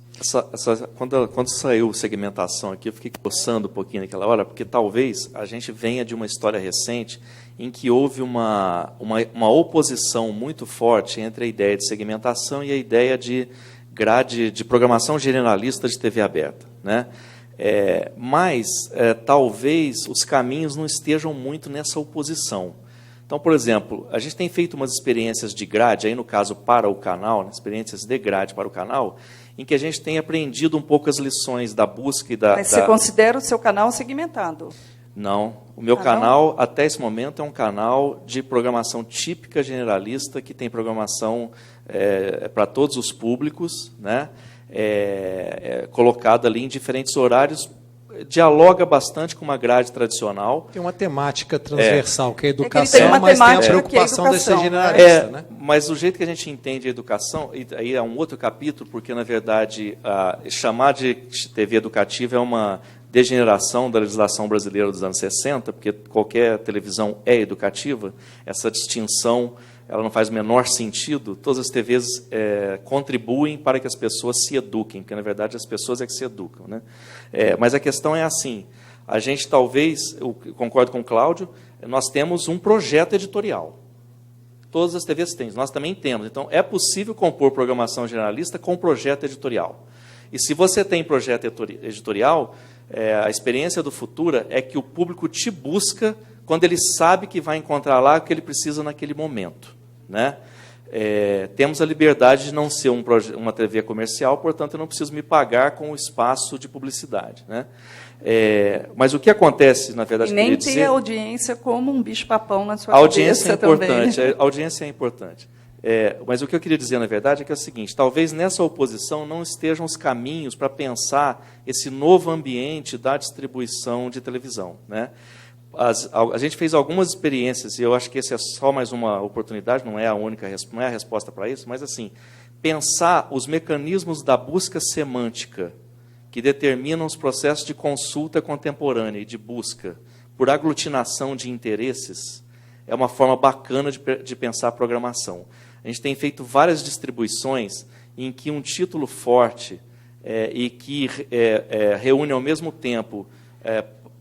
Quando saiu segmentação aqui, eu fiquei coçando um pouquinho naquela hora, porque talvez a gente venha de uma história recente em que houve uma oposição muito forte entre a ideia de segmentação e a ideia de grade de programação generalista de TV aberta, né? Mas talvez os caminhos não estejam muito nessa oposição. Então, por exemplo, a gente tem feito umas experiências de grade, aí no caso para o canal, né, experiências de grade para o canal, em que a gente tem aprendido um pouco as lições da busca e da... Mas você considera o seu canal segmentado? Não. O meu canal, até esse momento, é um canal de programação típica generalista, que tem programação para todos os públicos, né, colocada ali em diferentes horários, dialoga bastante com uma grade tradicional. Tem uma temática transversal, que é a educação, tem uma mas tem a temática preocupação de ser educação, generalista. Né? Mas o jeito que a gente entende a educação, e aí é um outro capítulo, porque, na verdade, chamar de TV educativa é uma degeneração da legislação brasileira dos anos 60, porque qualquer televisão é educativa, essa distinção ela não faz o menor sentido. Todas as TVs contribuem para que as pessoas se eduquem, porque, na verdade, as pessoas é que se educam. Né? Mas a questão é assim, a gente talvez, eu concordo com o Cláudio, nós temos um projeto editorial. Todas as TVs têm, nós também temos. Então, é possível compor programação generalista com projeto editorial. E se você tem projeto editorial, a experiência do Futura é que o público te busca quando ele sabe que vai encontrar lá o que ele precisa naquele momento. Né? Temos a liberdade de não ser uma TV comercial, portanto, eu não preciso me pagar com o espaço de publicidade. Né? Mas o que acontece, na verdade... E nem ter a audiência como um bicho-papão na sua cabeça também. A audiência é importante. Mas o que eu queria dizer, na verdade, é que é o seguinte, talvez nessa oposição não estejam os caminhos para pensar esse novo ambiente da distribuição de televisão. Né? A gente fez algumas experiências, e eu acho que essa é só mais uma oportunidade, não é a resposta para isso, mas assim, pensar os mecanismos da busca semântica que determinam os processos de consulta contemporânea e de busca por aglutinação de interesses é uma forma bacana de pensar a programação. A gente tem feito várias distribuições em que um título forte e que reúne ao mesmo tempo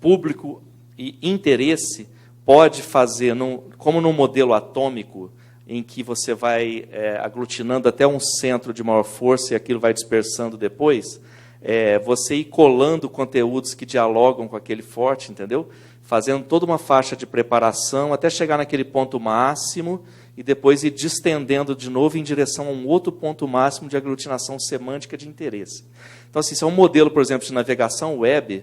público e interesse pode fazer, como num modelo atômico, em que você vai aglutinando até um centro de maior força e aquilo vai dispersando depois, você ir colando conteúdos que dialogam com aquele forte, entendeu? Fazendo toda uma faixa de preparação até chegar naquele ponto máximo e depois ir distendendo de novo em direção a um outro ponto máximo de aglutinação semântica de interesse. Então, assim, isso é um modelo, por exemplo, de navegação web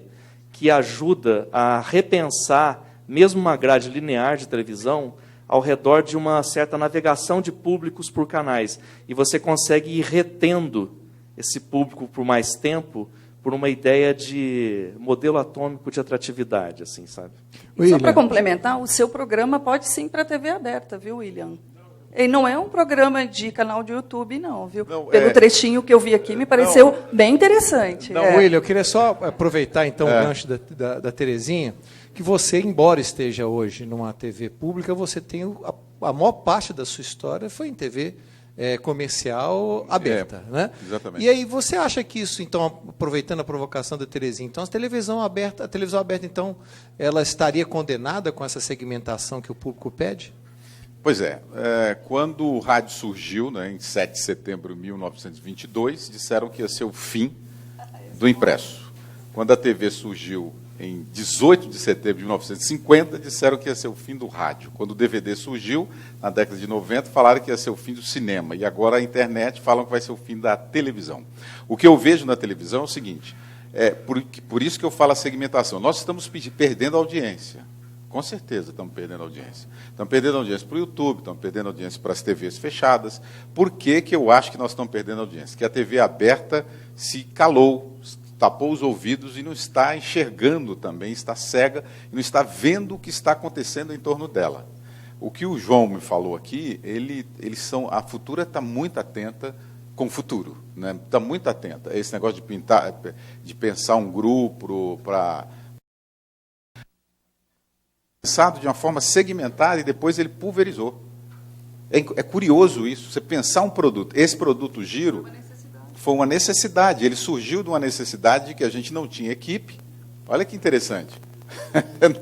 que ajuda a repensar mesmo uma grade linear de televisão ao redor de uma certa navegação de públicos por canais. E você consegue ir retendo esse público por mais tempo por uma ideia de modelo atômico de atratividade, assim, sabe? Só para complementar, o seu programa pode sim para a TV aberta, viu, William? Ele não é um programa de canal de YouTube, não, viu? Não, pelo trechinho que eu vi aqui, me pareceu bem interessante. Não, William, eu queria só aproveitar, então, o gancho da Terezinha, que você, embora esteja hoje numa TV pública, você tem a maior parte da sua história foi em TV comercial aberta. Né? Exatamente. E aí, você acha que isso, então, aproveitando a provocação da Terezinha, então, a televisão aberta, então, ela estaria condenada com essa segmentação que o público pede? Pois quando o rádio surgiu, né, em 7 de setembro de 1922, disseram que ia ser o fim do impresso. Quando a TV surgiu em 18 de setembro de 1950, disseram que ia ser o fim do rádio. Quando o DVD surgiu, na década de 90, falaram que ia ser o fim do cinema. E agora a internet falam que vai ser o fim da televisão. O que eu vejo na televisão é o seguinte, por isso que eu falo a segmentação. Nós estamos perdendo audiência. Com certeza estamos perdendo audiência. Estamos perdendo audiência para o YouTube, estamos perdendo audiência para as TVs fechadas. Por que eu acho que nós estamos perdendo audiência? Que a TV aberta se calou, tapou os ouvidos e não está enxergando também, está cega, e não está vendo o que está acontecendo em torno dela. O que o João me falou aqui, a Futura está muito atenta com o futuro, né? Está muito atenta. Esse negócio de pensar um grupo para... pensado de uma forma segmentada e depois ele pulverizou. É curioso isso, você pensar um produto. Esse produto Giro foi uma necessidade. Ele surgiu de uma necessidade de que a gente não tinha equipe. Olha que interessante.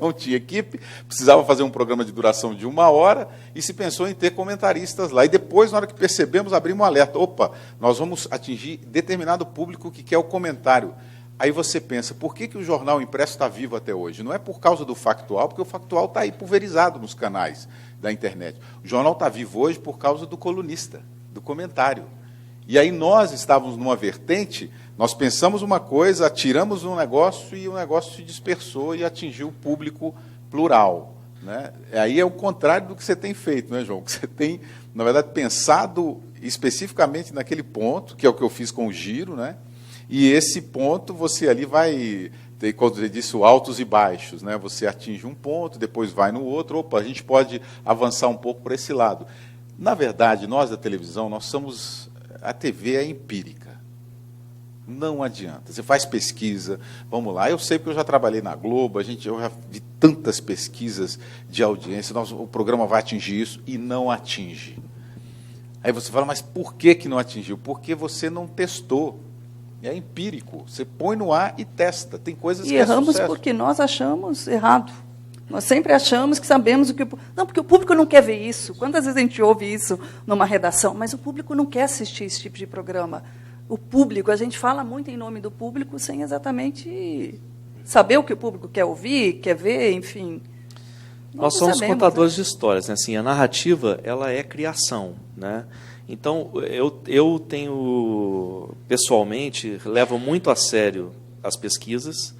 Não tinha equipe, precisava fazer um programa de duração de 1 hora e se pensou em ter comentaristas lá. E depois, na hora que percebemos, abrimos um alerta. Opa, nós vamos atingir determinado público que quer o comentário. Aí você pensa, por que o jornal impresso está vivo até hoje? Não é por causa do factual, porque o factual está aí pulverizado nos canais da internet. O jornal está vivo hoje por causa do colunista, do comentário. E aí nós estávamos numa vertente, nós pensamos uma coisa, atiramos um negócio e o negócio se dispersou e atingiu o público plural. Né? Aí é o contrário do que você tem feito, né, João? Que você tem, na verdade, pensado especificamente naquele ponto, que é o que eu fiz com o Giro, né? E esse ponto você ali vai ter, quando você disse, altos e baixos, né? Você atinge um ponto, depois vai no outro, opa, a gente pode avançar um pouco por esse lado. Na verdade, nós da televisão, a TV é empírica. Não adianta. Você faz pesquisa, vamos lá. Eu sei porque eu já trabalhei na Globo, eu já vi tantas pesquisas de audiência, o programa vai atingir isso, e não atinge. Aí você fala, mas por que não atingiu? Porque você não testou. É empírico. Você põe no ar e testa. Tem coisas que erramos é sucesso. Porque nós achamos errado. Nós sempre achamos que sabemos o que... Não, porque o público não quer ver isso. Quantas vezes a gente ouve isso numa redação? Mas o público não quer assistir esse tipo de programa. O público, a gente fala muito em nome do público sem exatamente saber o que o público quer ouvir, quer ver, enfim. Nós somos contadores de histórias, né? Assim, a narrativa, ela é criação, né? Então, eu tenho, pessoalmente, levo muito a sério as pesquisas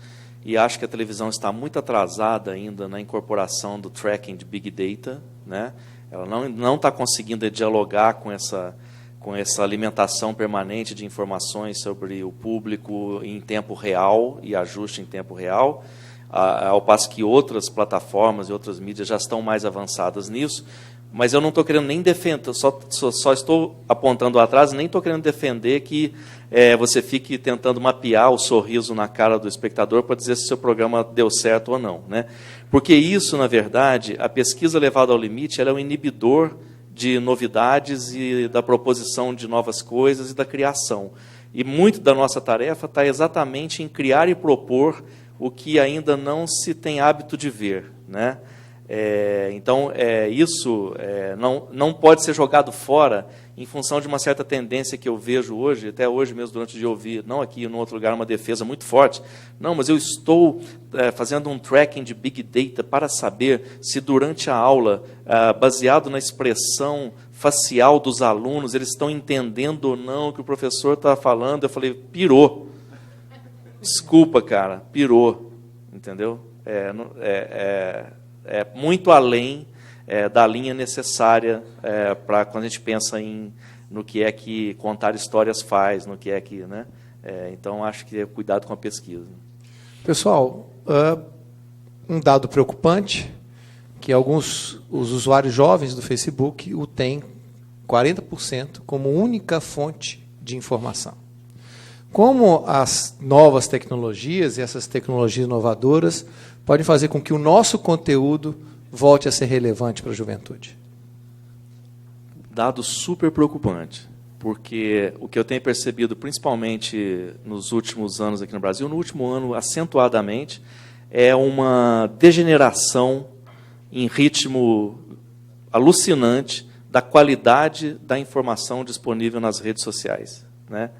e acho que a televisão está muito atrasada ainda na incorporação do tracking de Big Data, né? Ela não está conseguindo dialogar com essa alimentação permanente de informações sobre o público em tempo real e ajuste em tempo real, ao passo que outras plataformas e outras mídias já estão mais avançadas nisso. Mas eu não estou querendo nem defender, só estou apontando atrás, nem estou querendo defender que você fique tentando mapear o sorriso na cara do espectador para dizer se o seu programa deu certo ou não, né? Porque isso, na verdade, a pesquisa levada ao limite, ela é um inibidor de novidades e da proposição de novas coisas e da criação. E muito da nossa tarefa está exatamente em criar e propor o que ainda não se tem hábito de ver, né? Então, isso não pode ser jogado fora em função de uma certa tendência que eu vejo hoje, até hoje mesmo, durante o dia eu ouvi, não aqui em outro lugar, uma defesa muito forte. Não, mas eu estou fazendo um tracking de Big Data para saber se durante a aula, baseado na expressão facial dos alunos, eles estão entendendo ou não o que o professor está falando. Eu falei, pirou. Desculpa, cara, pirou. Entendeu? É muito além da linha necessária para quando a gente pensa no que é que contar histórias faz, no que é que, né? Então, acho que é cuidado com a pesquisa. Pessoal, um dado preocupante, que os usuários jovens do Facebook o têm 40% como única fonte de informação. Como as novas tecnologias e essas tecnologias inovadoras podem fazer com que o nosso conteúdo volte a ser relevante para a juventude? Dado super preocupante, porque o que eu tenho percebido, principalmente nos últimos anos aqui no Brasil, no último ano acentuadamente, é uma degeneração em ritmo alucinante da qualidade da informação disponível nas redes sociais, né?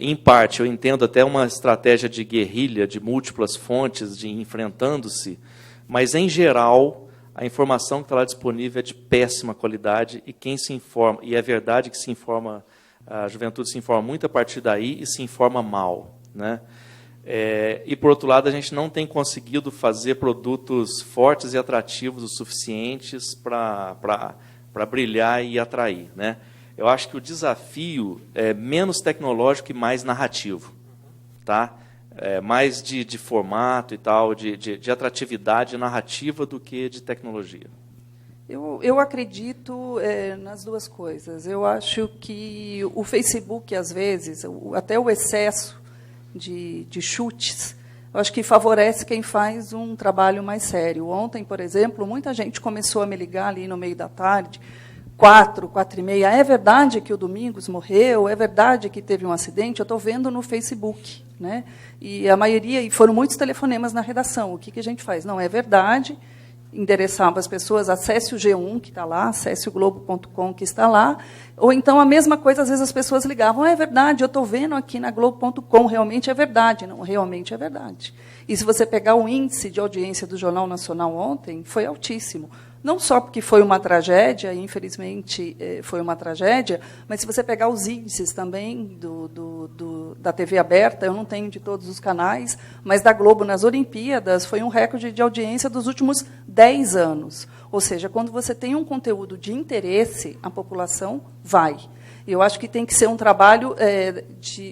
Em parte, eu entendo até uma estratégia de guerrilha, de múltiplas fontes, de enfrentando-se, mas, em geral, a informação que está lá disponível é de péssima qualidade, e quem se informa, e é verdade que se informa, a juventude se informa muito a partir daí e se informa mal, né? E, por outro lado, a gente não tem conseguido fazer produtos fortes e atrativos o suficientes para brilhar e atrair, né? Eu acho que o desafio é menos tecnológico e mais narrativo, tá? Mais de formato e tal, de atratividade narrativa do que de tecnologia. Eu acredito nas duas coisas. Eu acho que o Facebook, às vezes, até o excesso de chutes, eu acho que favorece quem faz um trabalho mais sério. Ontem, por exemplo, muita gente começou a me ligar ali no meio da tarde, 4h30, é verdade que o Domingos morreu, é verdade que teve um acidente, eu estou vendo no Facebook, né? E a maioria, e foram muitos telefonemas na redação, o que a gente faz? Não, é verdade, endereçava as pessoas, acesse o G1, que está lá, acesse o Globo.com, que está lá, ou então a mesma coisa, às vezes as pessoas ligavam, é verdade, eu estou vendo aqui na Globo.com, realmente é verdade. Não, realmente é verdade. E se você pegar o índice de audiência do Jornal Nacional ontem, foi altíssimo. Não só porque foi uma tragédia, infelizmente foi uma tragédia, mas se você pegar os índices também da TV aberta, eu não tenho de todos os canais, mas da Globo nas Olimpíadas, foi um recorde de audiência dos últimos 10 anos. Ou seja, quando você tem um conteúdo de interesse, a população vai. Eu acho que tem que ser um trabalho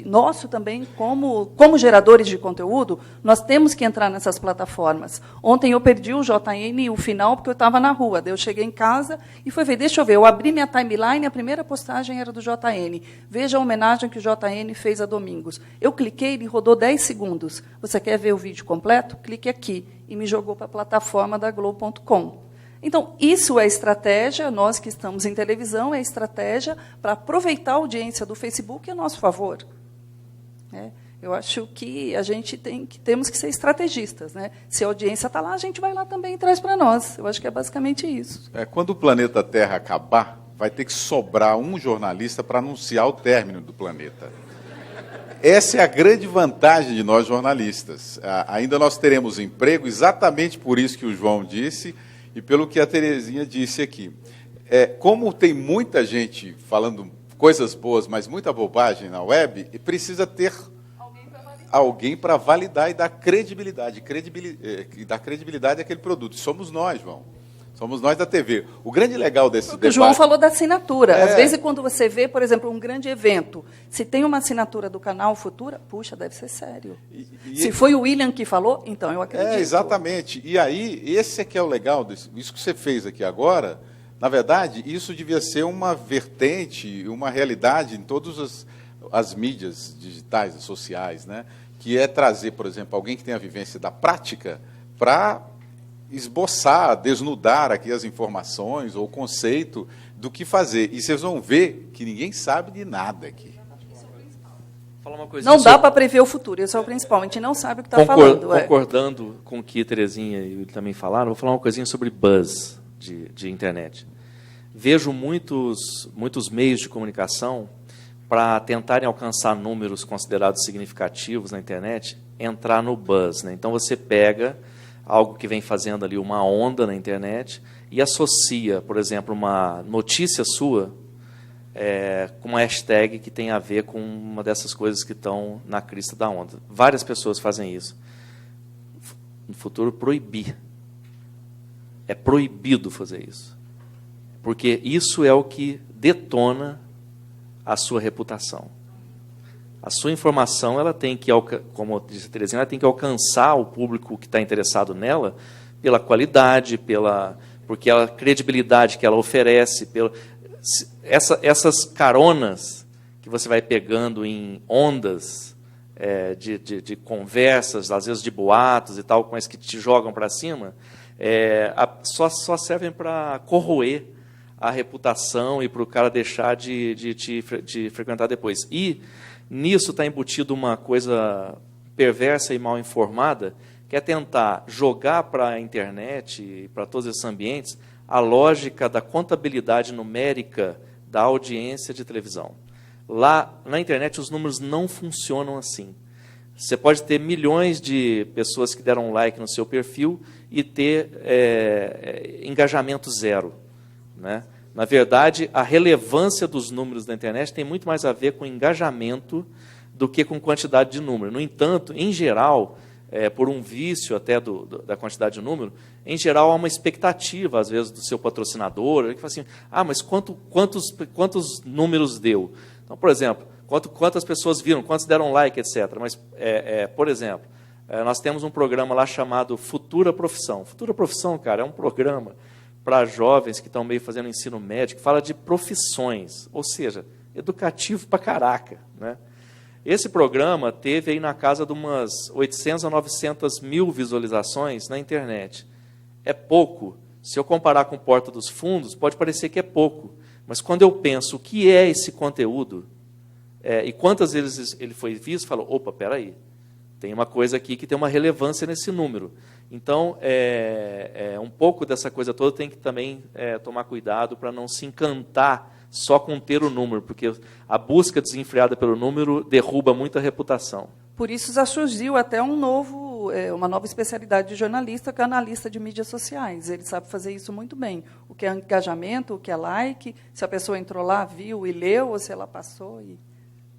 nosso também, como geradores de conteúdo, nós temos que entrar nessas plataformas. Ontem eu perdi o JN, o final, porque eu estava na rua. Daí eu cheguei em casa e fui ver, deixa eu ver, eu abri minha timeline, a primeira postagem era do JN. Veja a homenagem que o JN fez a Domingos. Eu cliquei, ele rodou 10 segundos. Você quer ver o vídeo completo? Clique aqui. E me jogou para a plataforma da Globo.com. Então, isso é estratégia, nós que estamos em televisão, é estratégia para aproveitar a audiência do Facebook a nosso favor. Eu acho que a gente temos que ser estrategistas. Se a audiência está lá, a gente vai lá também e traz para nós. Eu acho que é basicamente isso. Quando o planeta Terra acabar, vai ter que sobrar um jornalista para anunciar o término do planeta. Essa é a grande vantagem de nós jornalistas. Ainda nós teremos emprego, exatamente por isso que o João disse, e pelo que a Terezinha disse aqui. Como tem muita gente falando coisas boas, mas muita bobagem na web, e precisa ter alguém para validar e dar credibilidade àquele produto. Somos nós, João. Somos nós da TV. O grande legal desse debate... O João falou da assinatura. Às vezes, quando você vê, por exemplo, um grande evento, se tem uma assinatura do canal Futura, puxa, deve ser sério. Se foi o William que falou, então eu acredito. Exatamente. E aí, esse é que é o legal disso. Isso que você fez aqui agora, na verdade, isso devia ser uma vertente, uma realidade em todas as mídias digitais e sociais, que é trazer, por exemplo, alguém que tem a vivência da prática para esboçar, desnudar aqui as informações ou o conceito do que fazer. E vocês vão ver que ninguém sabe de nada aqui. Não dá para prever o futuro, isso é o principal. A gente não sabe o que está falando. Concordando com o que Terezinha e ele também falaram, vou falar uma coisinha sobre buzz de internet. Vejo muitos meios de comunicação, para tentarem alcançar números considerados significativos na internet, entrar no buzz. Então, você pega algo que vem fazendo ali uma onda na internet e associa, por exemplo, uma notícia sua com uma hashtag que tem a ver com uma dessas coisas que estão na crista da onda. Várias pessoas fazem isso. No futuro, proibir. É proibido fazer isso. Porque isso é o que detona a sua reputação. A sua informação, ela tem que, como disse a Terezinha, ela tem que alcançar o público que está interessado nela pela qualidade, porque a credibilidade que ela oferece, essas caronas que você vai pegando em ondas de conversas, às vezes de boatos e tal, mas que te jogam para cima, só servem para corroer a reputação e para o cara deixar de te frequentar depois. E nisso está embutido uma coisa perversa e mal informada, que é tentar jogar para a internet e para todos esses ambientes a lógica da contabilidade numérica da audiência de televisão. Lá na internet os números não funcionam assim. Você pode ter milhões de pessoas que deram like no seu perfil e ter engajamento zero. Na verdade, a relevância dos números da internet tem muito mais a ver com engajamento do que com quantidade de número. No entanto, em geral, por um vício até da quantidade de número, em geral há uma expectativa, às vezes, do seu patrocinador, ele fala assim, mas quantos números deu? Então, por exemplo, quantas pessoas viram, quantos deram like, etc. Mas, por exemplo, nós temos um programa lá chamado Futura Profissão. Futura Profissão, cara, é um programa para jovens que estão meio fazendo ensino médio, que fala de profissões, ou seja, educativo para caraca. Esse programa teve aí na casa de umas 800 a 900 mil visualizações na internet. É pouco. Se eu comparar com Porta dos Fundos, pode parecer que é pouco. Mas quando eu penso o que é esse conteúdo, e quantas vezes ele foi visto, eu falo, opa, peraí, Tem uma coisa aqui que tem uma relevância nesse número. Então, um pouco dessa coisa toda tem que também tomar cuidado para não se encantar só com ter o número, porque a busca desenfreada pelo número derruba muito a reputação. Por isso já surgiu até uma nova especialidade de jornalista, que é analista de mídias sociais. Ele sabe fazer isso muito bem. O que é engajamento, o que é like, se a pessoa entrou lá, viu e leu, ou se ela passou.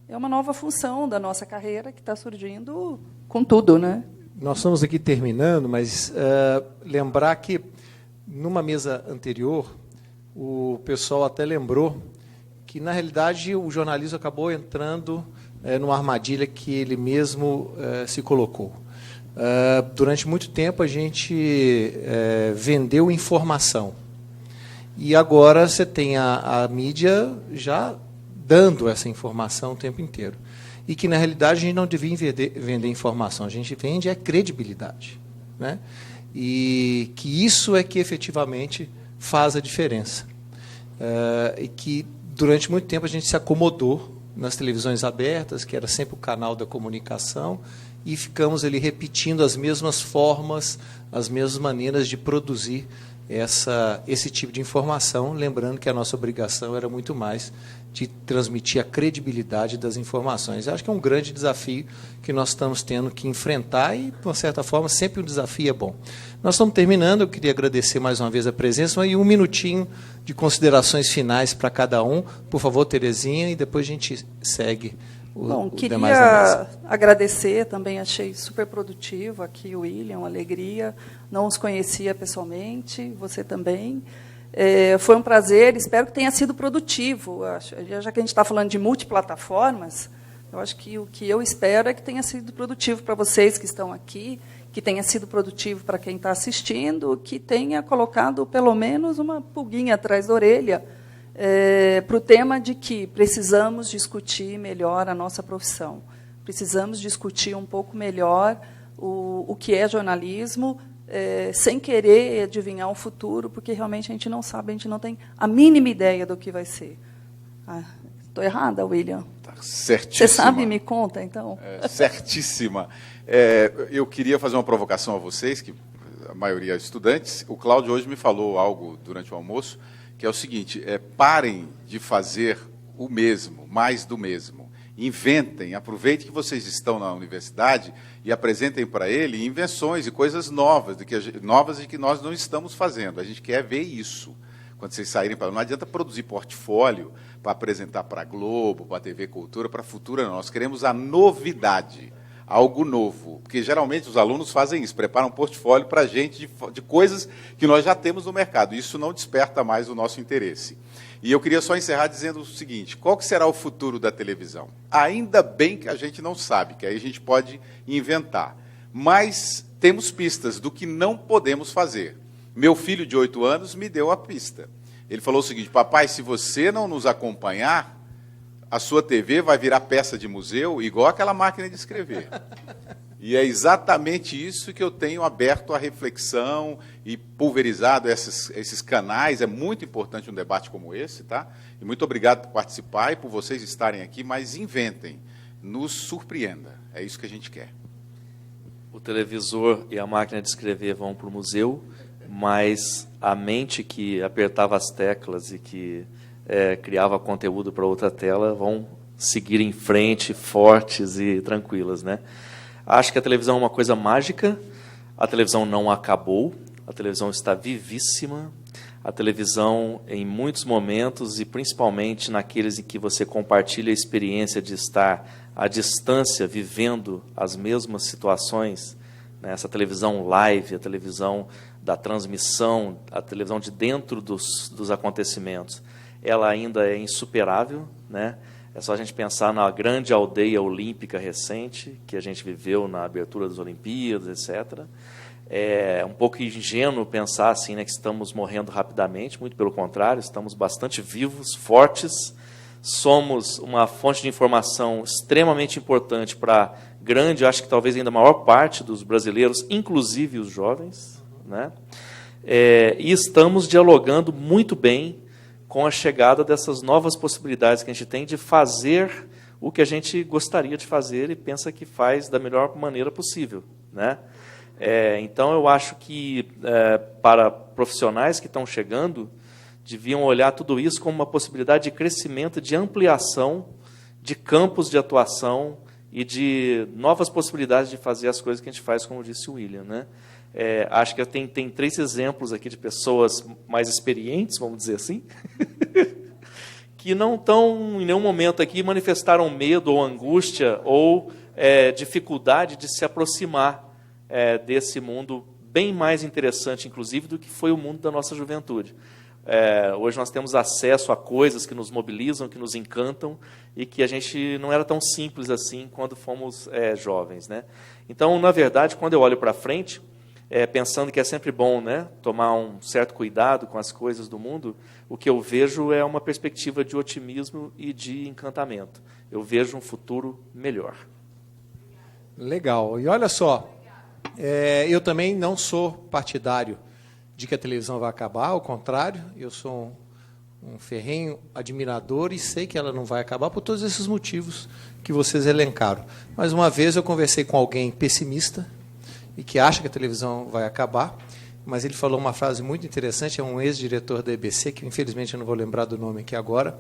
É uma nova função da nossa carreira que está surgindo com tudo, né? Nós estamos aqui terminando, mas lembrar que, numa mesa anterior, o pessoal até lembrou que, na realidade, o jornalismo acabou entrando numa armadilha que ele mesmo se colocou. Durante muito tempo, a gente vendeu informação. E agora você tem a mídia já dando essa informação o tempo inteiro. E que, na realidade, a gente não devia vender informação, a gente vende credibilidade. Né? E que isso é que efetivamente faz a diferença. E que, durante muito tempo, a gente se acomodou nas televisões abertas, que era sempre o canal da comunicação, e ficamos ali repetindo as mesmas formas, as mesmas maneiras de produzir esse tipo de informação, lembrando que a nossa obrigação era muito mais de transmitir a credibilidade das informações. Eu acho que é um grande desafio que nós estamos tendo que enfrentar e, de uma certa forma, sempre um desafio é bom. Nós estamos terminando, eu queria agradecer mais uma vez a presença e um minutinho de considerações finais para cada um. Por favor, Terezinha, e depois a gente segue o demais da mesa. Queria agradecer, também achei super produtivo aqui o William, uma alegria, não os conhecia pessoalmente, você também. Foi um prazer, espero que tenha sido produtivo. Já que a gente está falando de multiplataformas, eu acho que o que eu espero é que tenha sido produtivo para vocês que estão aqui, que tenha sido produtivo para quem está assistindo, que tenha colocado pelo menos uma pulguinha atrás da orelha para o tema de que precisamos discutir melhor a nossa profissão. Precisamos discutir um pouco melhor o que é jornalismo, sem querer adivinhar o futuro, porque realmente a gente não sabe, a gente não tem a mínima ideia do que vai ser. Estou errada, William? Tá certíssima. Você sabe, me conta, então. Certíssima. Eu queria fazer uma provocação a vocês, que a maioria é estudantes. O Cláudio hoje me falou algo durante o almoço, que é o seguinte, parem de fazer o mesmo, mais do mesmo. Inventem, aproveitem que vocês estão na universidade e apresentem para ele invenções e coisas novas, de que nós não estamos fazendo. A gente quer ver isso. Quando vocês saírem para... Não adianta produzir portfólio para apresentar para a Globo, para a TV Cultura, para a Futura, não. Nós queremos a novidade, algo novo. Porque, geralmente, os alunos fazem isso, preparam um portfólio para a gente de coisas que nós já temos no mercado. Isso não desperta mais o nosso interesse. E eu queria só encerrar dizendo o seguinte, qual que será o futuro da televisão? Ainda bem que a gente não sabe, que aí a gente pode inventar. Mas temos pistas do que não podemos fazer. Meu filho de 8 anos me deu a pista. Ele falou o seguinte, papai, se você não nos acompanhar, a sua TV vai virar peça de museu, igual aquela máquina de escrever. E é exatamente isso que eu tenho aberto à reflexão e pulverizado esses canais. É muito importante um debate como esse, tá? E muito obrigado por participar e por vocês estarem aqui, mas inventem, nos surpreenda. É isso que a gente quer. O televisor e a máquina de escrever vão para o museu, mas a mente que apertava as teclas e que criava conteúdo para outra tela vão seguir em frente, fortes e tranquilas, né? Acho que a televisão é uma coisa mágica, a televisão não acabou, a televisão está vivíssima, a televisão, em muitos momentos, e principalmente naqueles em que você compartilha a experiência de estar à distância, vivendo as mesmas situações, né? Essa televisão live, a televisão da transmissão, a televisão de dentro dos acontecimentos, ela ainda é insuperável, né? É só a gente pensar na grande aldeia olímpica recente, que a gente viveu na abertura das Olimpíadas, etc. É um pouco ingênuo pensar assim, né, que estamos morrendo rapidamente, muito pelo contrário, estamos bastante vivos, fortes, somos uma fonte de informação extremamente importante para grande, acho que talvez ainda a maior parte dos brasileiros, inclusive os jovens, né? E estamos dialogando muito bem com a chegada dessas novas possibilidades que a gente tem de fazer o que a gente gostaria de fazer e pensa que faz da melhor maneira possível, né? Então, eu acho que, para profissionais que estão chegando, deviam olhar tudo isso como uma possibilidade de crescimento, de ampliação de campos de atuação e de novas possibilidades de fazer as coisas que a gente faz, como disse o William, né? Acho que tem 3 exemplos aqui de pessoas mais experientes, vamos dizer assim, que não estão, em nenhum momento aqui, manifestaram medo ou angústia ou dificuldade de se aproximar desse mundo bem mais interessante, inclusive, do que foi o mundo da nossa juventude. Hoje nós temos acesso a coisas que nos mobilizam, que nos encantam, e que a gente não era tão simples assim quando fomos jovens, né? Então, na verdade, quando eu olho para frente, pensando que é sempre bom, né, tomar um certo cuidado com as coisas do mundo, o que eu vejo é uma perspectiva de otimismo e de encantamento. Eu vejo um futuro melhor. Legal. E olha só, eu também não sou partidário de que a televisão vai acabar, ao contrário, eu sou um ferrenho admirador e sei que ela não vai acabar por todos esses motivos que vocês elencaram. Mas uma vez eu conversei com alguém pessimista e que acha que a televisão vai acabar, mas ele falou uma frase muito interessante, é um ex-diretor da EBC, que infelizmente eu não vou lembrar do nome aqui agora,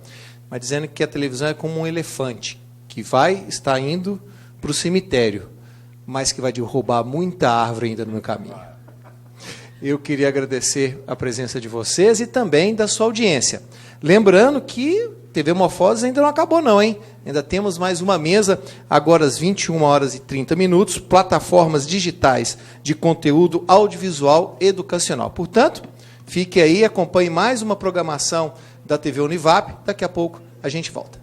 mas dizendo que a televisão é como um elefante, que vai estar indo para o cemitério, mas que vai derrubar muita árvore ainda no caminho. Eu queria agradecer a presença de vocês e também da sua audiência. Lembrando que TV Morfoses ainda não acabou não, hein? Ainda temos mais uma mesa, agora às 21h30, plataformas digitais de conteúdo audiovisual educacional. Portanto, fique aí e acompanhe mais uma programação da TV Univap. Daqui a pouco a gente volta.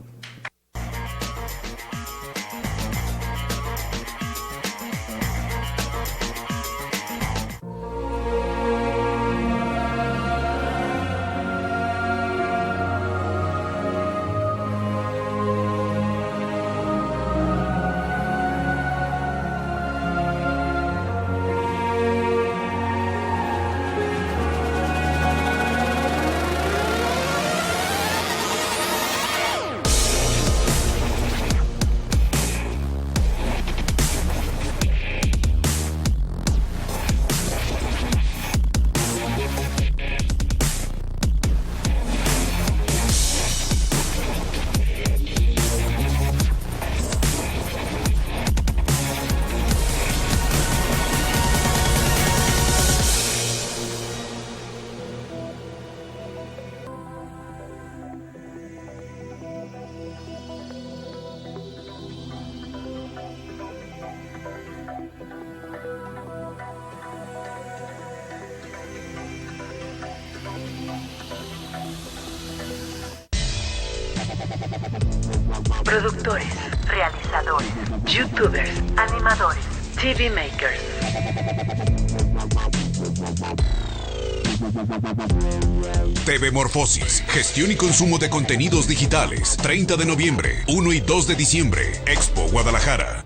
Productores, realizadores, youtubers, animadores, TV makers. TV Morfosis, gestión y consumo de contenidos digitales. 30 de noviembre, 1 y 2 de diciembre, Expo Guadalajara.